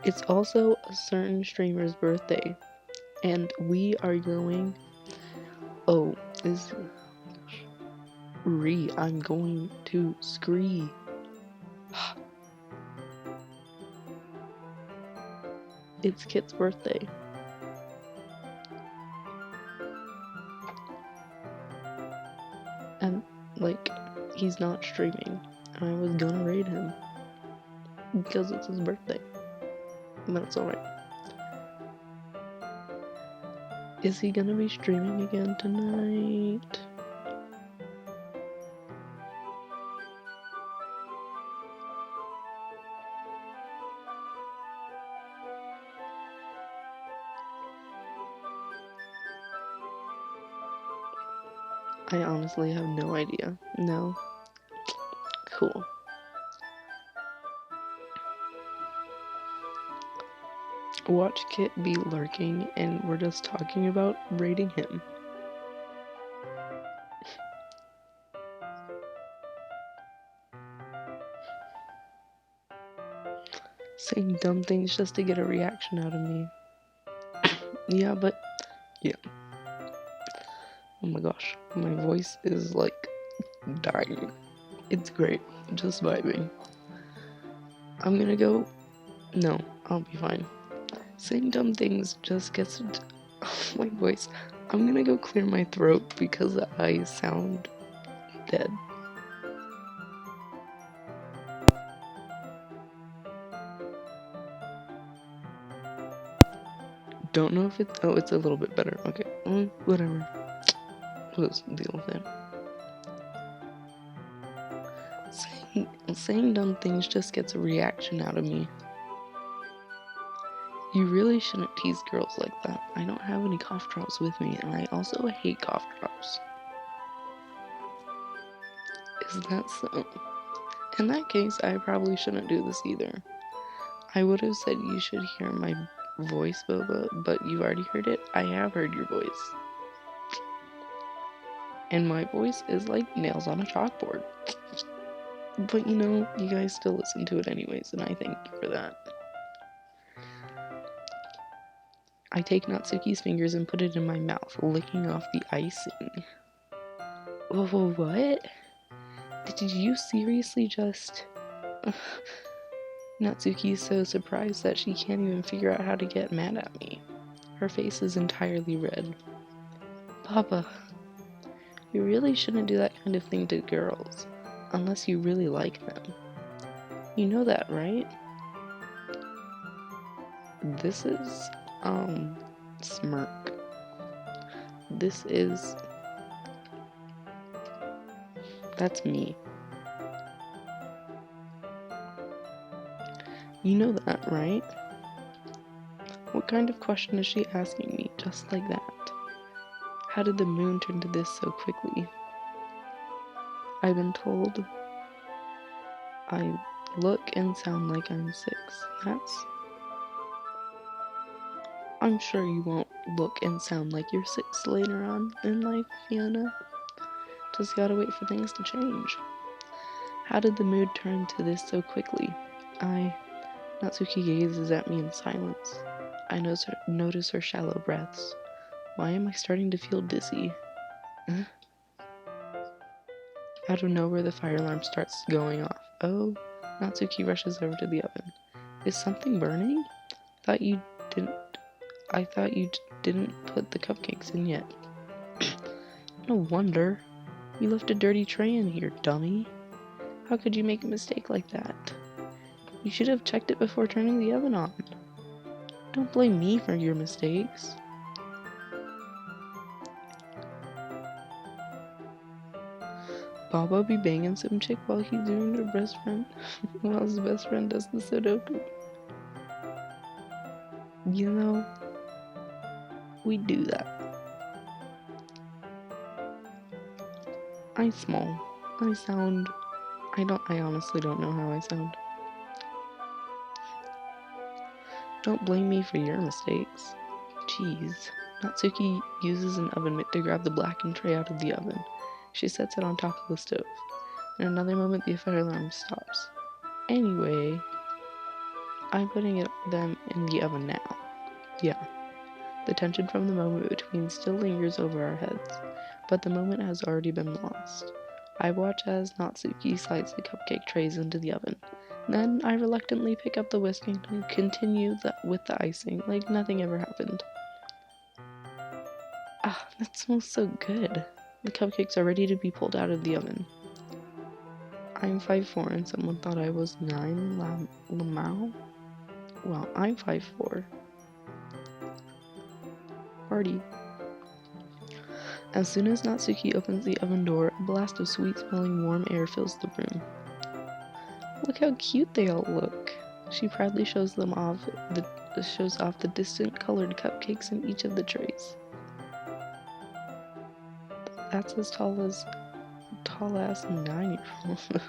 It's also a certain streamer's birthday, and we are going... Oh, I'm going to scree. It's Kit's birthday. And, like, he's not streaming. And I was gonna raid him. Because it's his birthday. But it's alright. Is he gonna be streaming again tonight? I honestly have no idea. No. Cool. Watch Kit be lurking and we're just talking about raiding him. Saying dumb things just to get a reaction out of me. Yeah. Oh my gosh, my voice is like dying. It's great, just vibing. I'm gonna go. No, I'll be fine. Saying dumb things just gets my voice. I'm gonna go clear my throat because I sound dead. Don't know if it's... Oh, it's a little bit better. Okay, whatever. Let's deal with it. Saying dumb things just gets a reaction out of me. You really shouldn't tease girls like that. I don't have any cough drops with me, and I also hate cough drops. Is that so? In that case, I probably shouldn't do this either. I would have said you should hear my voice, Boba, but you've already heard it. I have heard your voice. And my voice is like nails on a chalkboard. But you know, you guys still listen to it anyways, and I thank you for that. I take Natsuki's fingers and put it in my mouth, licking off the icing. Whoa, what? Did you seriously just... Natsuki is so surprised that she can't even figure out how to get mad at me. Her face is entirely red. Papa, you really shouldn't do that kind of thing to girls, unless you really like them. You know that, right? This is, smirk. This is... That's me. You know that, right? What kind of question is she asking me, just like that? How did the moon turn to this so quickly? I've been told I look and sound like I'm 6. I'm sure you won't look and sound like you're 6 later on in life, Fiona. Just gotta wait for things to change. How did the mood turn to this so quickly? Natsuki gazes at me in silence. I notice her shallow breaths. Why am I starting to feel dizzy? Out of nowhere, the fire alarm starts going off. Oh, Natsuki rushes over to the oven. Is something burning? I thought you didn't put the cupcakes in yet. No wonder. You left a dirty tray in here, dummy. How could you make a mistake like that? You should have checked it before turning the oven on. Don't blame me for your mistakes. Baba be banging some chick while he's doing their best friend, while his best friend does the Sudoku. You know, we do that. I'm small. I honestly don't know how I sound. Don't blame me for your mistakes. Jeez. Natsuki uses an oven mitt to grab the blackened tray out of the oven. She sets it on top of the stove. In another moment, the fire alarm stops. Anyway, I'm putting them in the oven now. Yeah. The tension from the moment between still lingers over our heads, but the moment has already been lost. I watch as Natsuki slides the cupcake trays into the oven. Then I reluctantly pick up the whisk and continue with the icing like nothing ever happened. Ah, that smells so good. The cupcakes are ready to be pulled out of the oven. I'm 5'4" and someone thought I was 9 Lamau? Well, I'm 5'4". Party. As soon as Natsuki opens the oven door, a blast of sweet-smelling warm air fills the room. Look how cute they all look. She proudly shows off the distant colored cupcakes in each of the trays. That's as tall as 9-year-old.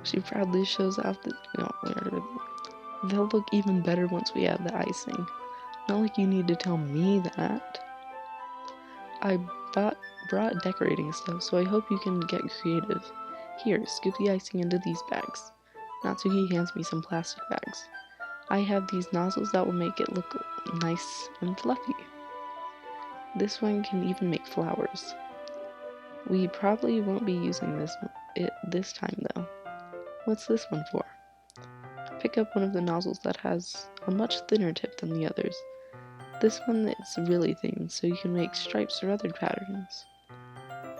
She proudly shows off they'll look even better once we add the icing. Not like you need to tell me that. I brought decorating stuff, so I hope you can get creative. Here, scoop the icing into these bags. Natsuki hands me some plastic bags. I have these nozzles that will make it look nice and fluffy. This one can even make flowers. We probably won't be using this time though. What's this one for? Pick up one of the nozzles that has a much thinner tip than the others. This one is really thin, so you can make stripes or other patterns.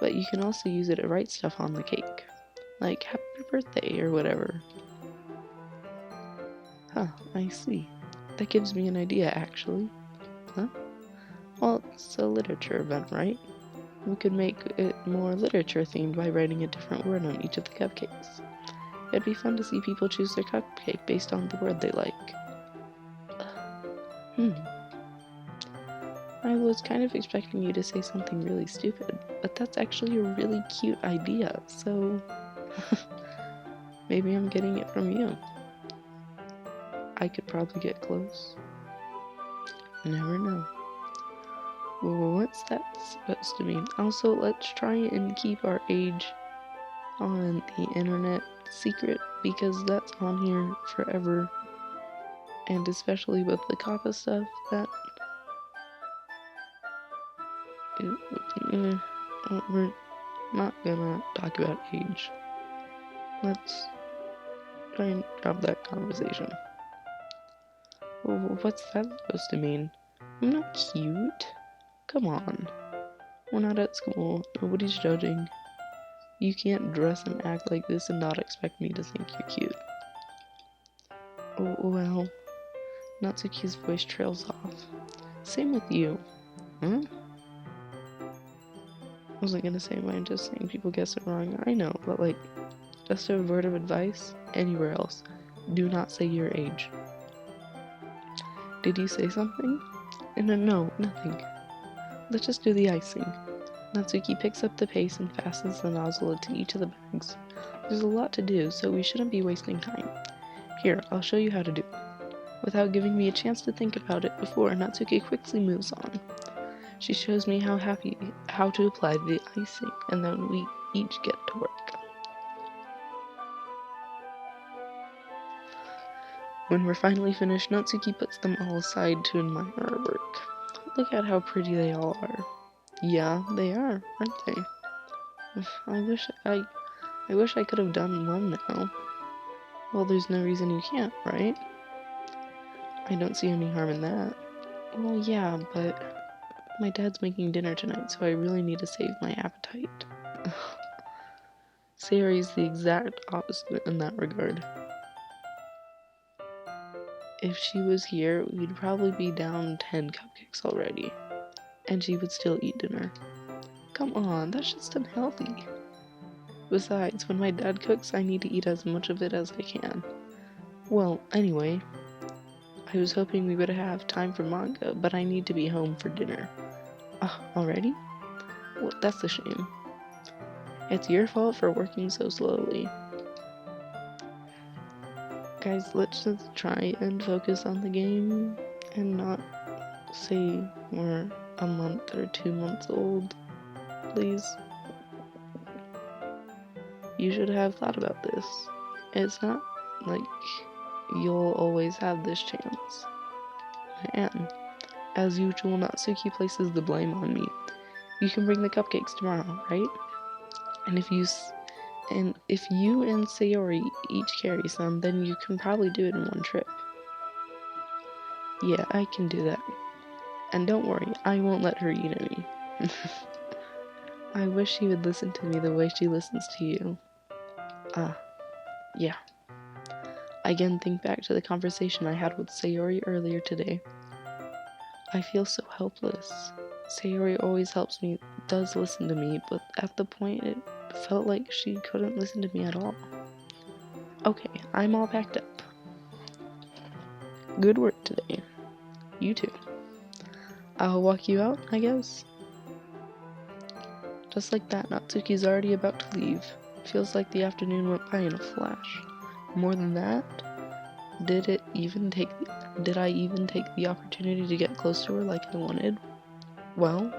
But you can also use it to write stuff on the cake. Like happy birthday or whatever. Huh, I see. That gives me an idea, actually. Huh? Well, it's a literature event, right? We could make it more literature themed by writing a different word on each of the cupcakes. It'd be fun to see people choose their cupcake based on the word they like. I was kind of expecting you to say something really stupid, but that's actually a really cute idea, so maybe I'm getting it from you. I could probably get close. Never know. Well, what's that supposed to mean? Also, let's try and keep our age on the internet secret, because that's on here forever. And especially with the Kappa stuff, that we're not gonna talk about age. Let's try and drop that conversation. What's that supposed to mean? I'm not cute. Come on. We're not at school. Nobody's judging. You can't dress and act like this and not expect me to think you're cute. Oh, well, Natsuki's voice trails off. Same with you. Huh? I wasn't gonna say mine, just saying people guess it wrong. I know, but like, just a word of advice, anywhere else, do not say your age. Did you say something? No, nothing. Let's just do the icing. Natsuki picks up the pace and fastens the nozzle into each of the bags. There's a lot to do, so we shouldn't be wasting time. Here, I'll show you how to do it. Without giving me a chance to think about it before, Natsuki quickly moves on. She shows me how to apply the icing, and then we each get to work. When we're finally finished, Natsuki puts them all aside to admire our work. Look at how pretty they all are. Yeah, they are, aren't they? I wish I could have done one now. Well, there's no reason you can't, right? I don't see any harm in that. Well, yeah, but my dad's making dinner tonight, so I really need to save my appetite. Sayori's the exact opposite in that regard. If she was here, we'd probably be down 10 cupcakes already. And she would still eat dinner. Come on, that's just unhealthy. Besides, when my dad cooks, I need to eat as much of it as I can. Well, anyway, I was hoping we would have time for manga, but I need to be home for dinner. Already? Well, that's a shame. It's your fault for working so slowly. Guys, let's just try and focus on the game and not say we're a month or 2 months old, please. You should have thought about this. It's not like you'll always have this chance. And, as usual, Natsuki places the blame on me. You can bring the cupcakes tomorrow, right? And if you and Sayori each carry some, then you can probably do it in one trip. Yeah, I can do that. And don't worry, I won't let her eat any. I wish she would listen to me the way she listens to you. Yeah. I again think back to the conversation I had with Sayori earlier today. I feel so helpless. Sayori always helps me, does listen to me, but at the point it felt like she couldn't listen to me at all. Okay, I'm all packed up. Good work today. You too. I'll walk you out, I guess. Just like that, Natsuki's already about to leave. Feels like the afternoon went by in a flash. More than that, did I even take the opportunity to get close to her like I wanted? Well,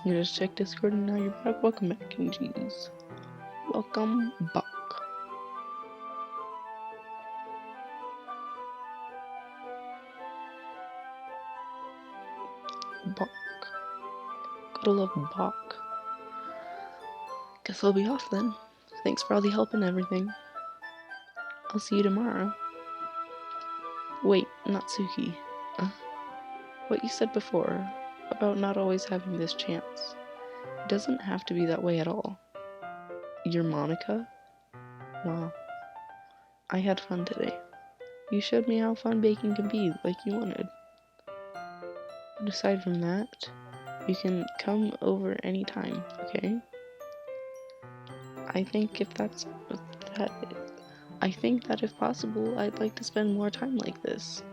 you just checked Discord and now you're back. Welcome back, King Cheese. Welcome back. Bach. Gotta love Bach. Guess I'll be off then. Thanks for all the help and everything. I'll see you tomorrow. Wait, Natsuki. What you said before about not always having this chance. It doesn't have to be that way at all. You're Monica? Wow. I had fun today. You showed me how fun baking can be, like you wanted. But aside from that, you can come over anytime, okay? I think that if possible, I'd like to spend more time like this.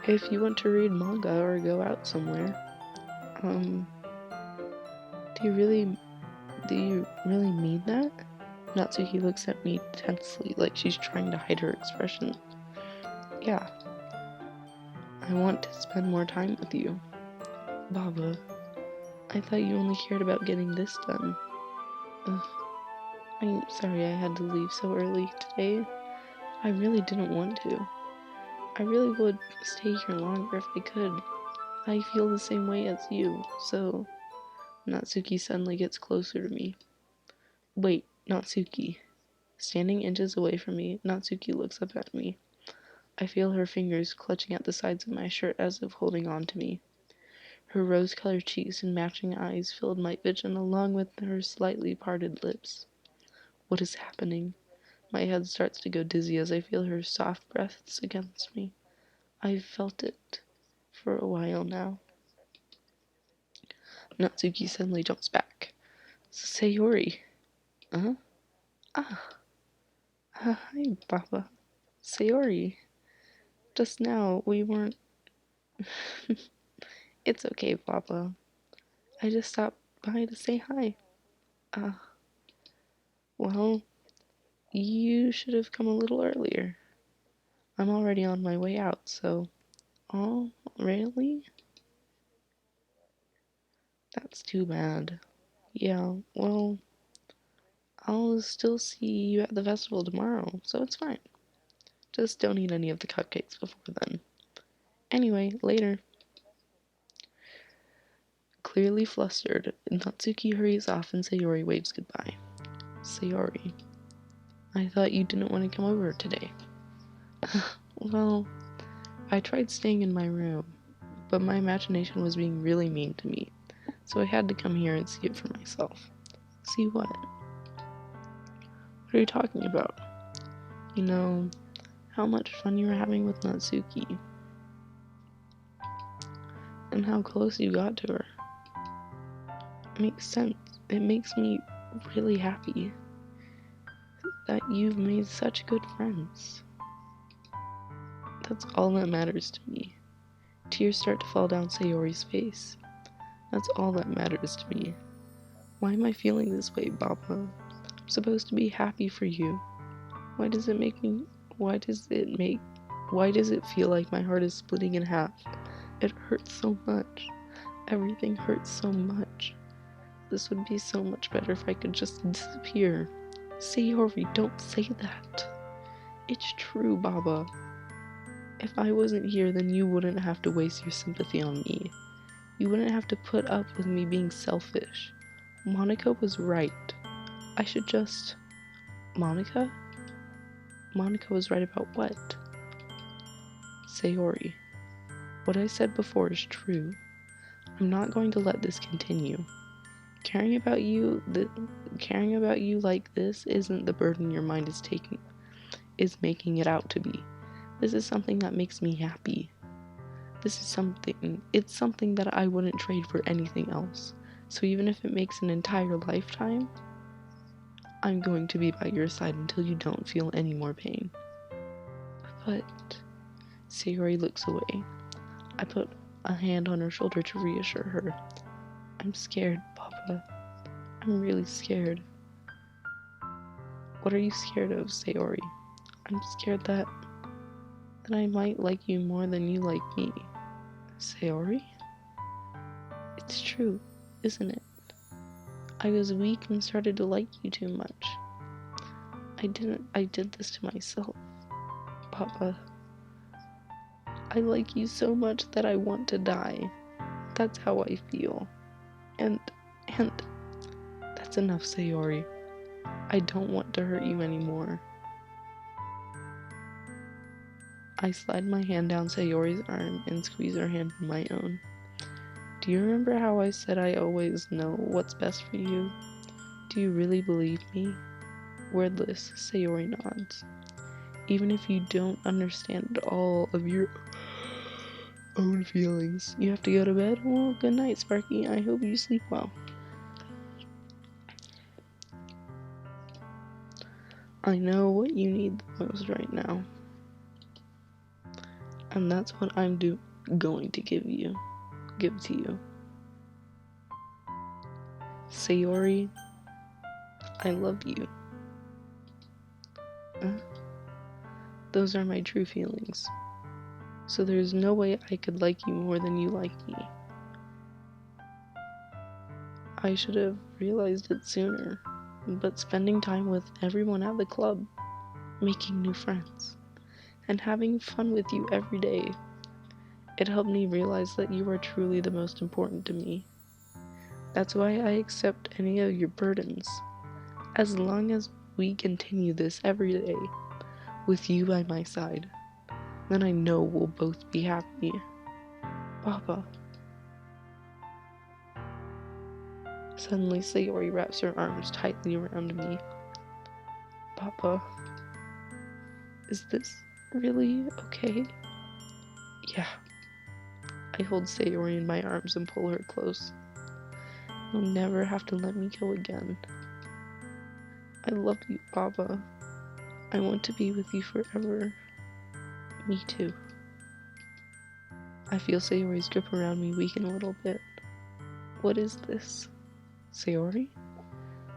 If you want to read manga or go out somewhere, do you really mean that? Natsuki looks at me tensely, like she's trying to hide her expression. Yeah. I want to spend more time with you. Baba, I thought you only cared about getting this done. Ugh. I'm sorry I had to leave so early today. I really didn't want to. I really would stay here longer if I could. I feel the same way as you, so... Natsuki suddenly gets closer to me. Wait, Natsuki. Standing inches away from me, Natsuki looks up at me. I feel her fingers clutching at the sides of my shirt as if holding on to me. Her rose-colored cheeks and matching eyes filled my vision along with her slightly parted lips. What is happening? My head starts to go dizzy as I feel her soft breaths against me. I've felt it for a while now. Natsuki suddenly jumps back. Sayori. Huh? Ah. Hi, Papa. Sayori. Just now, we weren't... It's okay, Papa. I just stopped by to say hi. Well, you should have come a little earlier. I'm already on my way out, so... Oh, really? That's too bad. Yeah, well, I'll still see you at the festival tomorrow, so it's fine. Just don't eat any of the cupcakes before then. Anyway, later. Clearly flustered, Natsuki hurries off and Sayori waves goodbye. Sayori, I thought you didn't want to come over today. Well, I tried staying in my room, but my imagination was being really mean to me, so I had to come here and see it for myself. See what? What are you talking about? You know, how much fun you were having with Natsuki, and how close you got to her. It makes sense. It makes me really happy that you've made such good friends. That's all that matters to me. Tears start to fall down Sayori's face. That's all that matters to me. Why am I feeling this way, Baba? I'm supposed to be happy for you. Why does it feel like my heart is splitting in half? It hurts so much. Everything hurts so much. This would be so much better if I could just disappear. Sayori, don't say that. It's true, Baba. If I wasn't here, then you wouldn't have to waste your sympathy on me. You wouldn't have to put up with me being selfish. Monica was right. I should just... Monica? Monica was right about what? Sayori, what I said before is true. I'm not going to let this continue. Caring about you like this isn't the burden your mind is making it out to be. This is something that makes me happy. It's something that I wouldn't trade for anything else. So even if it makes an entire lifetime, I'm going to be by your side until you don't feel any more pain. But... Sayori looks away. I put a hand on her shoulder to reassure her. I'm scared, Papa. I'm really scared. What are you scared of, Sayori? I'm scared that I might like you more than you like me. Sayori? It's true, isn't it? I was weak and started to like you too much. I did this to myself. Papa, I like you so much that I want to die. That's how I feel. And that's enough, Sayori. I don't want to hurt you anymore. I slide my hand down Sayori's arm and squeeze her hand in my own. Do you remember how I said I always know what's best for you? Do you really believe me? Wordless, Sayori nods. Even if you don't understand all of your own feelings. You have to go to bed? Well, good night, Sparky. I hope you sleep well. I know what you need the most right now. And that's what I'm going to give to you. Sayori, I love you. Those are my true feelings. So there's no way I could like you more than you like me. I should have realized it sooner, but spending time with everyone at the club, making new friends, and having fun with you every day, it helped me realize that you are truly the most important to me. That's why I accept any of your burdens. As long as we continue this every day, with you by my side, then I know we'll both be happy. Papa. Suddenly, Sayori wraps her arms tightly around me. Papa, is this really okay? Yeah. I hold Sayori in my arms and pull her close. You'll never have to let me go again. I love you, Papa. I want to be with you forever. Me too. I feel Sayori's grip around me weaken a little bit. What is this? Sayori?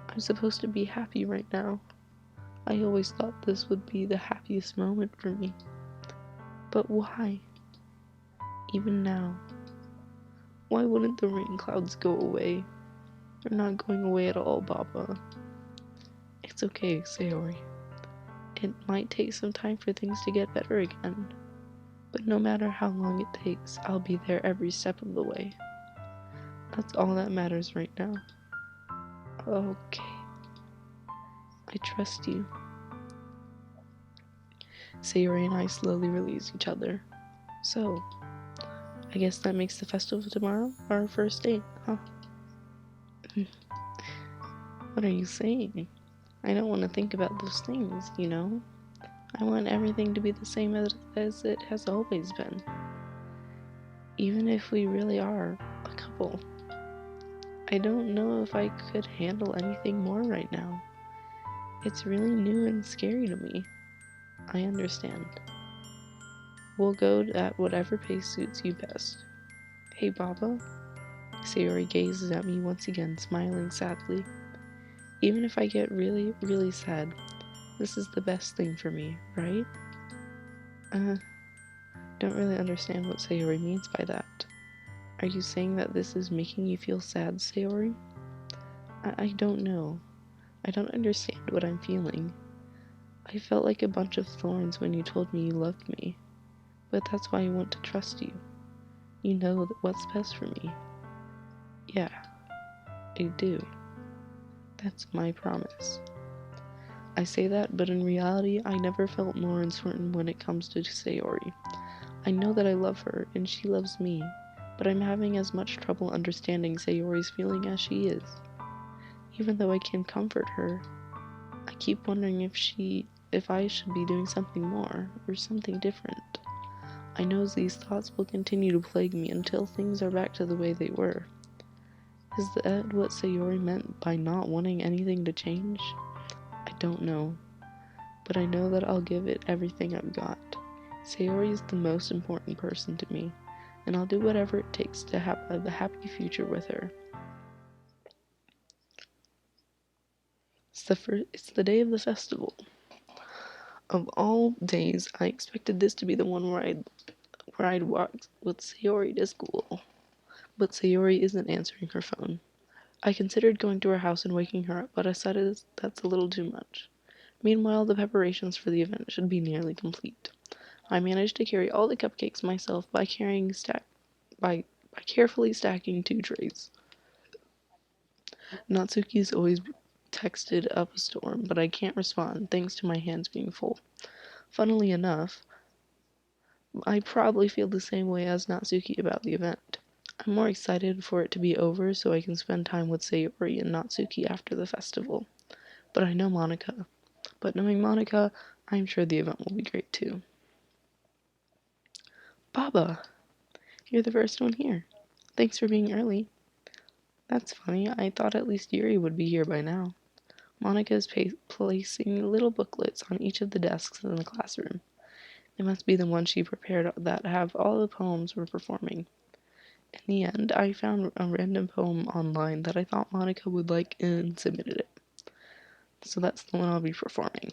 I'm supposed to be happy right now. I always thought this would be the happiest moment for me. But why? Even now. Why wouldn't the rain clouds go away? They're not going away at all, Papa. It's okay, Sayori. It might take some time for things to get better again. But no matter how long it takes, I'll be there every step of the way. That's all that matters right now. Okay. I trust you. Sayori and I slowly release each other. So, I guess that makes the festival tomorrow our first date, huh? What are you saying? I don't want to think about those things, you know? I want everything to be the same as it has always been. Even if we really are a couple. I don't know if I could handle anything more right now. It's really new and scary to me. I understand. We'll go at whatever pace suits you best. Hey, Baba? Sayori gazes at me once again, smiling sadly. Even if I get really, really sad, this is the best thing for me, right? Don't really understand what Sayori means by that. Are you saying that this is making you feel sad, Sayori? I don't know. I don't understand what I'm feeling. I felt like a bunch of thorns when you told me you loved me. But that's why I want to trust you. You know what's best for me. Yeah, I do. That's my promise. I say that, but in reality, I never felt more uncertain when it comes to Sayori. I know that I love her, and she loves me, but I'm having as much trouble understanding Sayori's feeling as she is. Even though I can comfort her, I keep wondering if I should be doing something more, or something different. I know these thoughts will continue to plague me until things are back to the way they were. Is that what Sayori meant by not wanting anything to change? I don't know, but I know that I'll give it everything I've got. Sayori is the most important person to me, and I'll do whatever it takes to have a happy future with her. It's the day of the festival. Of all days, I expected this to be the one where I'd walk with Sayori to school. But Sayori isn't answering her phone. I considered going to her house and waking her up, but I decided that's a little too much. Meanwhile, the preparations for the event should be nearly complete. I managed to carry all the cupcakes myself by carefully stacking 2 trays. Natsuki's always texted up a storm, but I can't respond thanks to my hands being full. Funnily enough, I probably feel the same way as Natsuki about the event. I'm more excited for it to be over so I can spend time with Sayori and Natsuki after the festival. But knowing Monica, I'm sure the event will be great too. Baba, you're the first one here. Thanks for being early. That's funny, I thought at least Yuri would be here by now. Monica is placing little booklets on each of the desks in the classroom. It must be the one she prepared that have all the poems we're performing. In the end, I found a random poem online that I thought Monica would like and submitted it. So that's the one I'll be performing.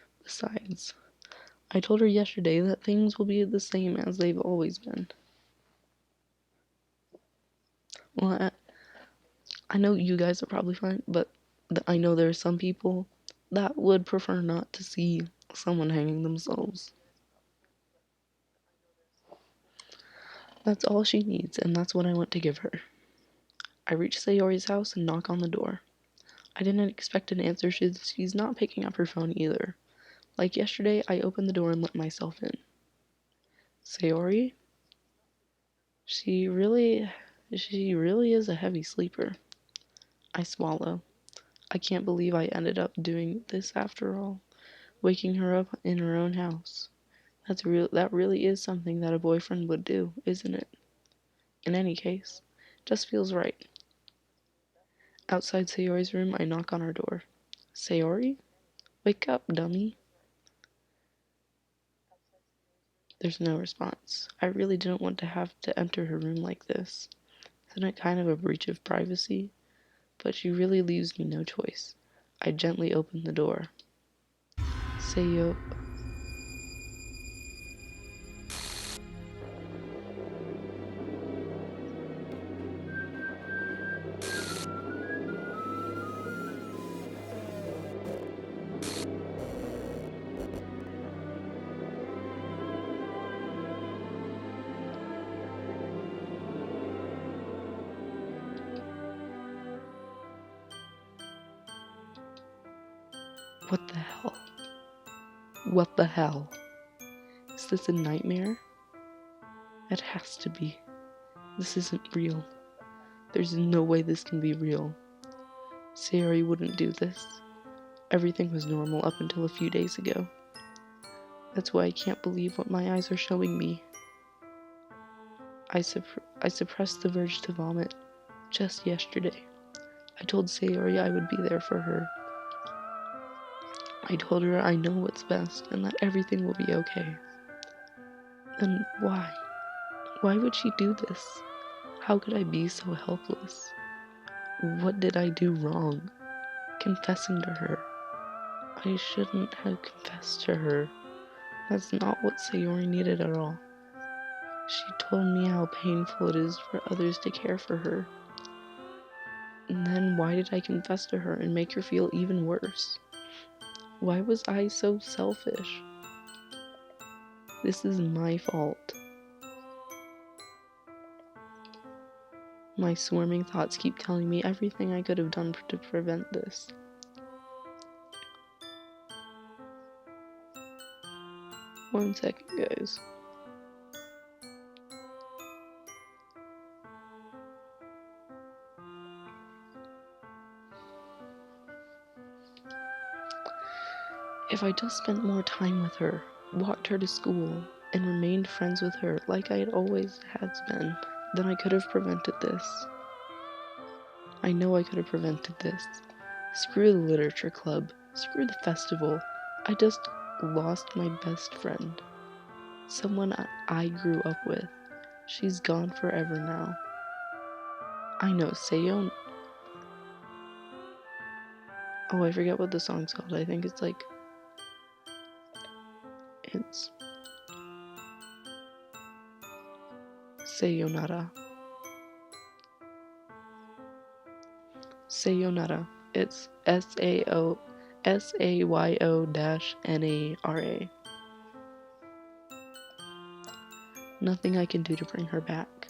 Besides, I told her yesterday that things will be the same as they've always been. Well, I know you guys are probably fine, but I know there are some people that would prefer not to see someone hanging themselves. That's all she needs, and that's what I want to give her. I reach Sayori's house and knock on the door. I didn't expect an answer. She's not picking up her phone either. Like yesterday, I opened the door and let myself in. Sayori? She really is a heavy sleeper. I swallow. I can't believe I ended up doing this after all. Waking her up in her own house. That really is something that a boyfriend would do, isn't it? In any case, just feels right. Outside Sayori's room, I knock on her door. Sayori? Wake up, dummy. There's no response. I really didn't want to have to enter her room like this. Isn't it kind of a breach of privacy? But she really leaves me no choice. I gently open the door. Sayo... What the hell? What the hell? Is this a nightmare? It has to be. This isn't real. There's no way this can be real. Sayori wouldn't do this. Everything was normal up until a few days ago. That's why I can't believe what my eyes are showing me. I suppressed the urge to vomit just yesterday. I told Sayori I would be there for her. I told her I know what's best and that everything will be okay. Then why? Why would she do this? How could I be so helpless? What did I do wrong? Confessing to her. I shouldn't have confessed to her. That's not what Sayori needed at all. She told me how painful it is for others to care for her. And then why did I confess to her and make her feel even worse? Why was I so selfish? This is my fault. My swarming thoughts keep telling me everything I could have done to prevent this. One second, guys. If I just spent more time with her, walked her to school, and remained friends with her like I had always been, then I could have prevented this. I know I could have prevented this. Screw the literature club. Screw the festival. I just lost my best friend. Someone I grew up with. She's gone forever now. I know, Seiyun. Oh, I forget what the song's called. I think it's like... It's... Sayonara. Sayonara. It's SAYO-NARA. Nothing I can do to bring her back.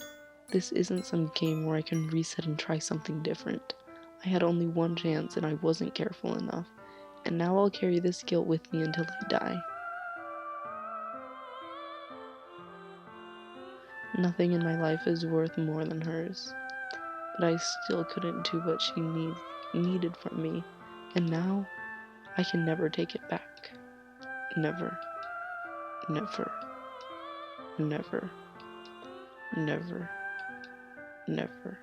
This isn't some game where I can reset and try something different. I had only one chance and I wasn't careful enough, and now I'll carry this guilt with me until I die. Nothing in my life is worth more than hers, but I still couldn't do what she needed from me, and now I can never take it back. Never. Never. Never. Never. Never.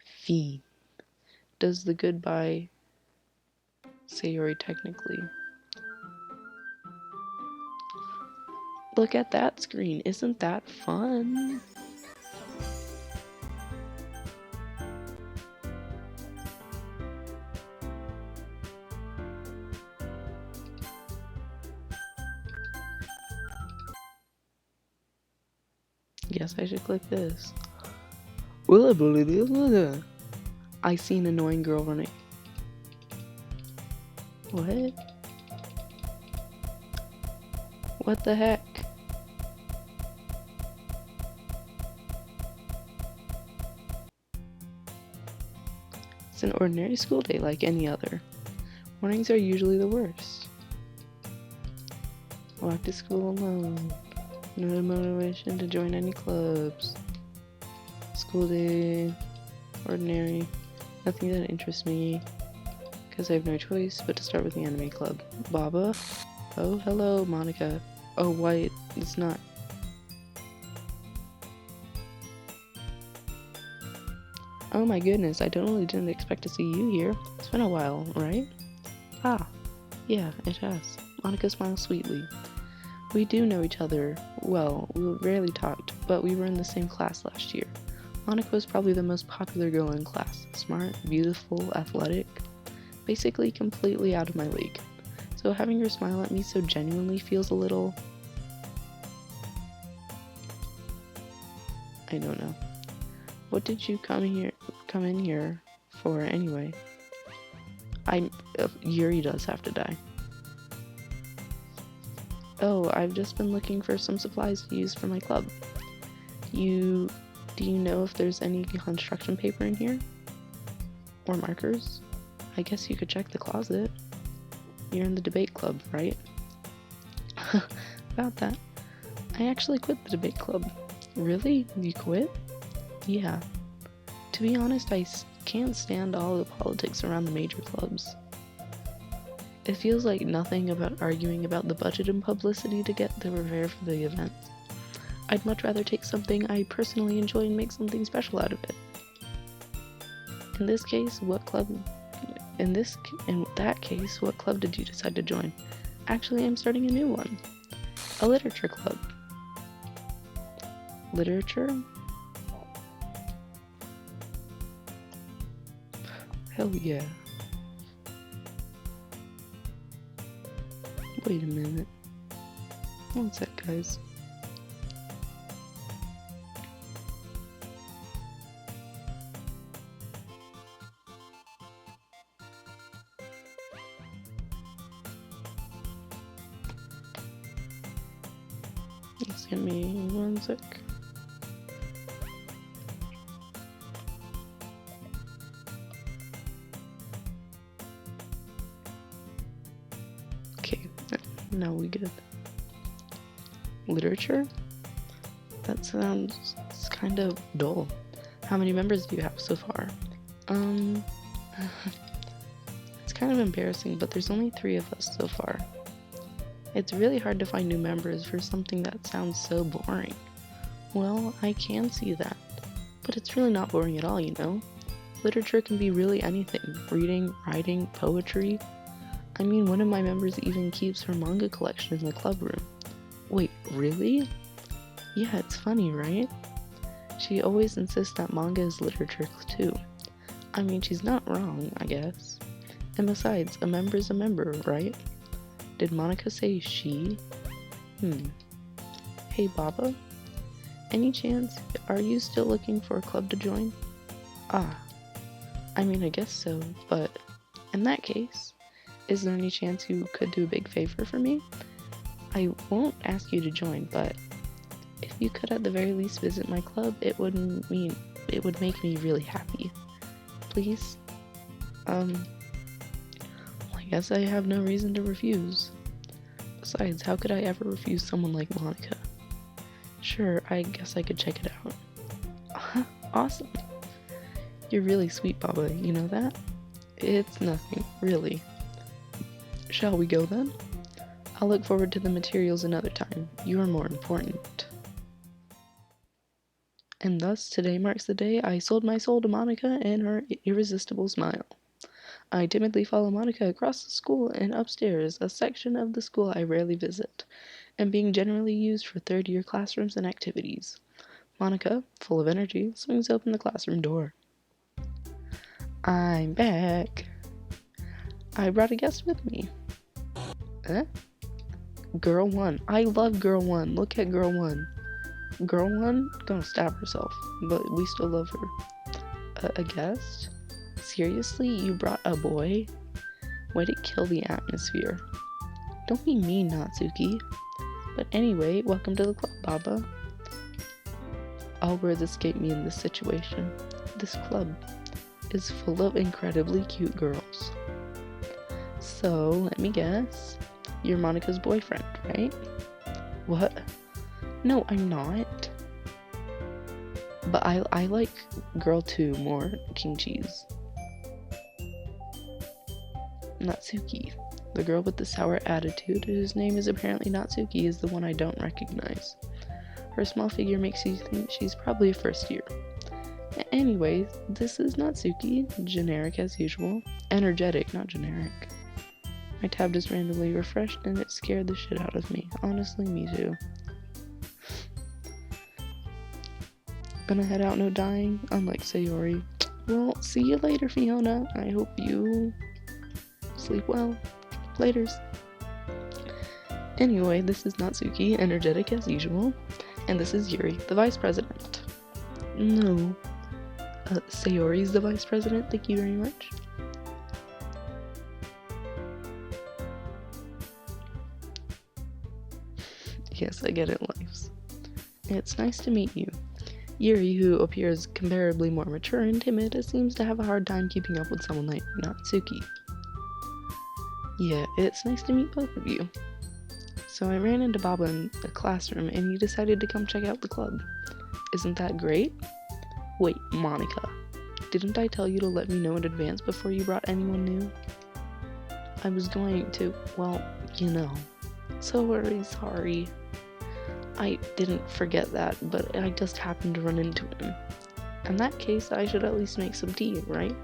Fiend. Does the goodbye Sayori technically? Look at that screen. Isn't that fun? Guess I should click this. I see an annoying girl running. What? What the heck? It's an ordinary school day like any other. Mornings are usually the worst. Walk to school alone. No motivation to join any clubs. School day. Ordinary. Nothing that interests me. Because I have no choice but to start with the anime club. Baba? Oh, hello, Monica. Oh, why? It's not. Oh my goodness, I totally didn't expect to see you here. It's been a while, right? Ah, yeah, it has. Monica smiles sweetly. We do know each other well. We rarely talked, but we were in the same class last year. Monica was probably the most popular girl in class. Smart, beautiful, athletic. Basically completely out of my league. So having her smile at me so genuinely feels a little... I don't know. What did you come in here for anyway? Yuri does have to die. Oh, I've just been looking for some supplies to use for my club. Do you know if there's any construction paper in here? Or markers? I guess you could check the closet. You're in the debate club, right? About that. I actually quit the debate club. Really? You quit? Yeah. To be honest, I can't stand all the politics around the major clubs. It feels like nothing about arguing about the budget and publicity to get the revere for the event. I'd much rather take something I personally enjoy and make something special out of it. In that case, what club did you decide to join? Actually, I'm starting a new one. A literature club. Literature? Hell yeah. Wait a minute. One sec, guys. Just give me 1 sec. Okay, now we good. Literature? That sounds kind of dull. How many members do you have so far? It's kind of embarrassing, but there's only 3 of us so far. It's really hard to find new members for something that sounds so boring. Well, I can see that, but it's really not boring at all, you know? Literature can be really anything. Reading, writing, poetry. I mean, one of my members even keeps her manga collection in the club room. Wait, really? Yeah, it's funny, right? She always insists that manga is literature too. I mean, she's not wrong, I guess. And besides, a member's a member, right? Did Monica say she? Hey, Baba? Any chance, are you still looking for a club to join? Ah, I mean, I guess so, but in that case, is there any chance you could do a big favor for me? I won't ask you to join, but if you could at the very least visit my club, it would make me really happy. Please? Well, I guess I have no reason to refuse. Besides, how could I ever refuse someone like Monica? Sure, I guess I could check it out. Awesome. You're really sweet, Baba, you know that? It's nothing, really. Shall we go then? I'll look forward to the materials another time. You are more important. And thus, today marks the day I sold my soul to Monica and her irresistible smile. I timidly follow Monica across the school and upstairs, a section of the school I rarely visit, and being generally used for third-year classrooms and activities. Monica, full of energy, swings open the classroom door. I'm back. I brought a guest with me. Girl 1. I love Girl 1. Look at Girl 1. Girl one gonna stab herself, but we still love her. A guest? Seriously, you brought a boy? Way to kill the atmosphere. Don't be mean, Natsuki. But anyway, welcome to the club, Baba. All words escape me in this situation. This club is full of incredibly cute girls. So, let me guess. You're Monika's boyfriend, right? What? No, I'm not. But I like girl 2 more, King Cheese. Natsuki. The girl with the sour attitude, whose name is apparently Natsuki, is the one I don't recognize. Her small figure makes you think she's probably a first year. Anyway, this is Natsuki, generic as usual. Energetic, not generic. My tab just randomly refreshed and it scared the shit out of me. Honestly, me too. Gonna head out, no dying, unlike Sayori. Well, see you later, Fiona. I hope you sleep well. Laters. Anyway, this is Natsuki, energetic as usual. And this is Yuri, the vice president. No. Sayori's the vice president, thank you very much. Yes, I get it, lives. It's nice to meet you. Yuri, who appears comparably more mature and timid, seems to have a hard time keeping up with someone like Natsuki. Yeah, it's nice to meet both of you. So I ran into Baba in the classroom and he decided to come check out the club. Isn't that great? Wait, Monika. Didn't I tell you to let me know in advance before you brought anyone new? I was going to, well, you know. So very sorry. I didn't forget that, but I just happened to run into him. In that case, I should at least make some tea, right?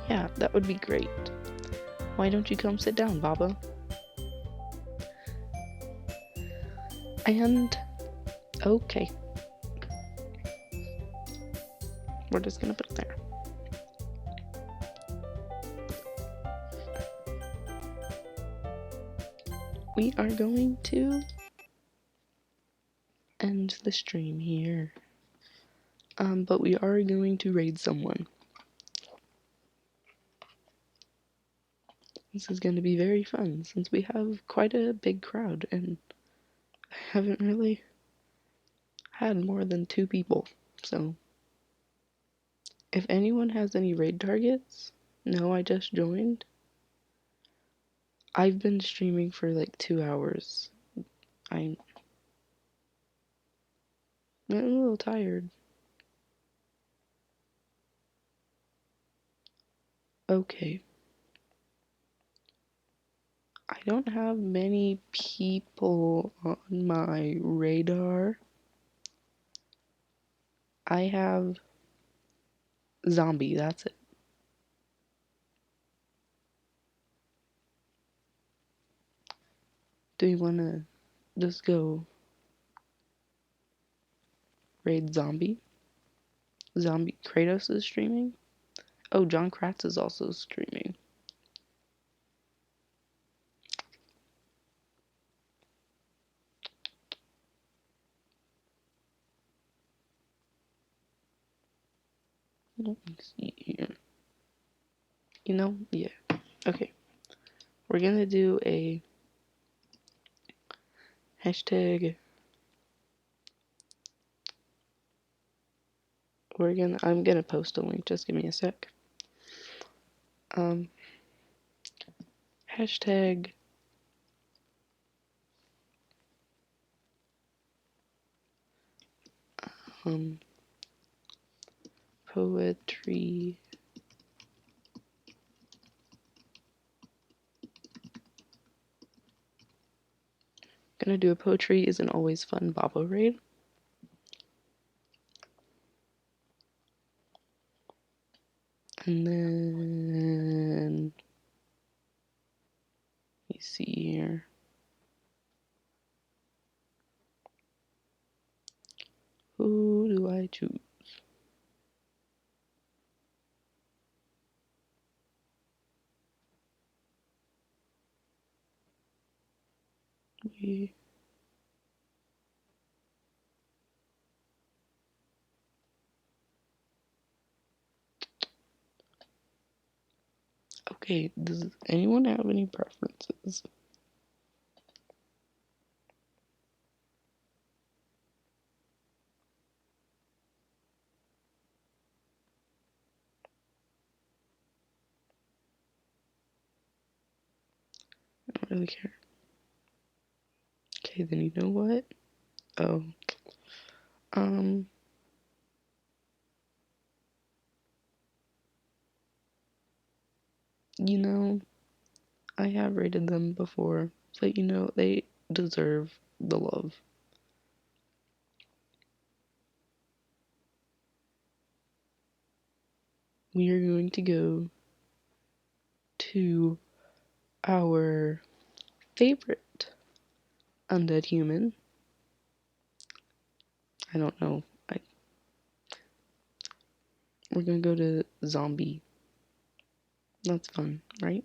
Yeah, that would be great. Why don't you come sit down, Baba? And... okay. We're just gonna put it there. We are going to end the stream here. But we are going to raid someone. This is going to be very fun since we have quite a big crowd and I haven't really had more than 2 people. So if anyone has any raid targets, no, I just joined. I've been streaming for like 2 hours. I'm a little tired. Okay. I don't have many people on my radar. I have zombie, that's it. Do you wanna just go raid zombie? Zombie Kratos is streaming? Oh, John Kratz is also streaming. Let me see here. You know, yeah. Okay. We're gonna do a hashtag. I'm gonna post a link, just give me a sec. Hashtag poetry gonna do a poetry isn't always fun Baba raid. And then let me see here. Who do I choose? Okay, does anyone have any preferences? I don't really care. Okay, then you know what? Oh, um, you know, I have rated them before, but you know, they deserve the love. We are going to go to our favorite undead human. I don't know. We're gonna go to zombie. That's fun, right?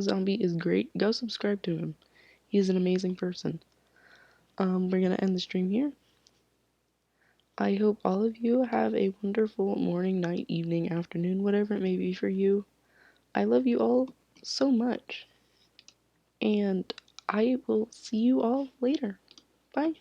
Zombie is great. Go subscribe to him. He's an amazing person. We're gonna end the stream here. I hope all of you have a wonderful morning, night, evening, afternoon, whatever it may be for you. I love you all so much. And I will see you all later. Bye.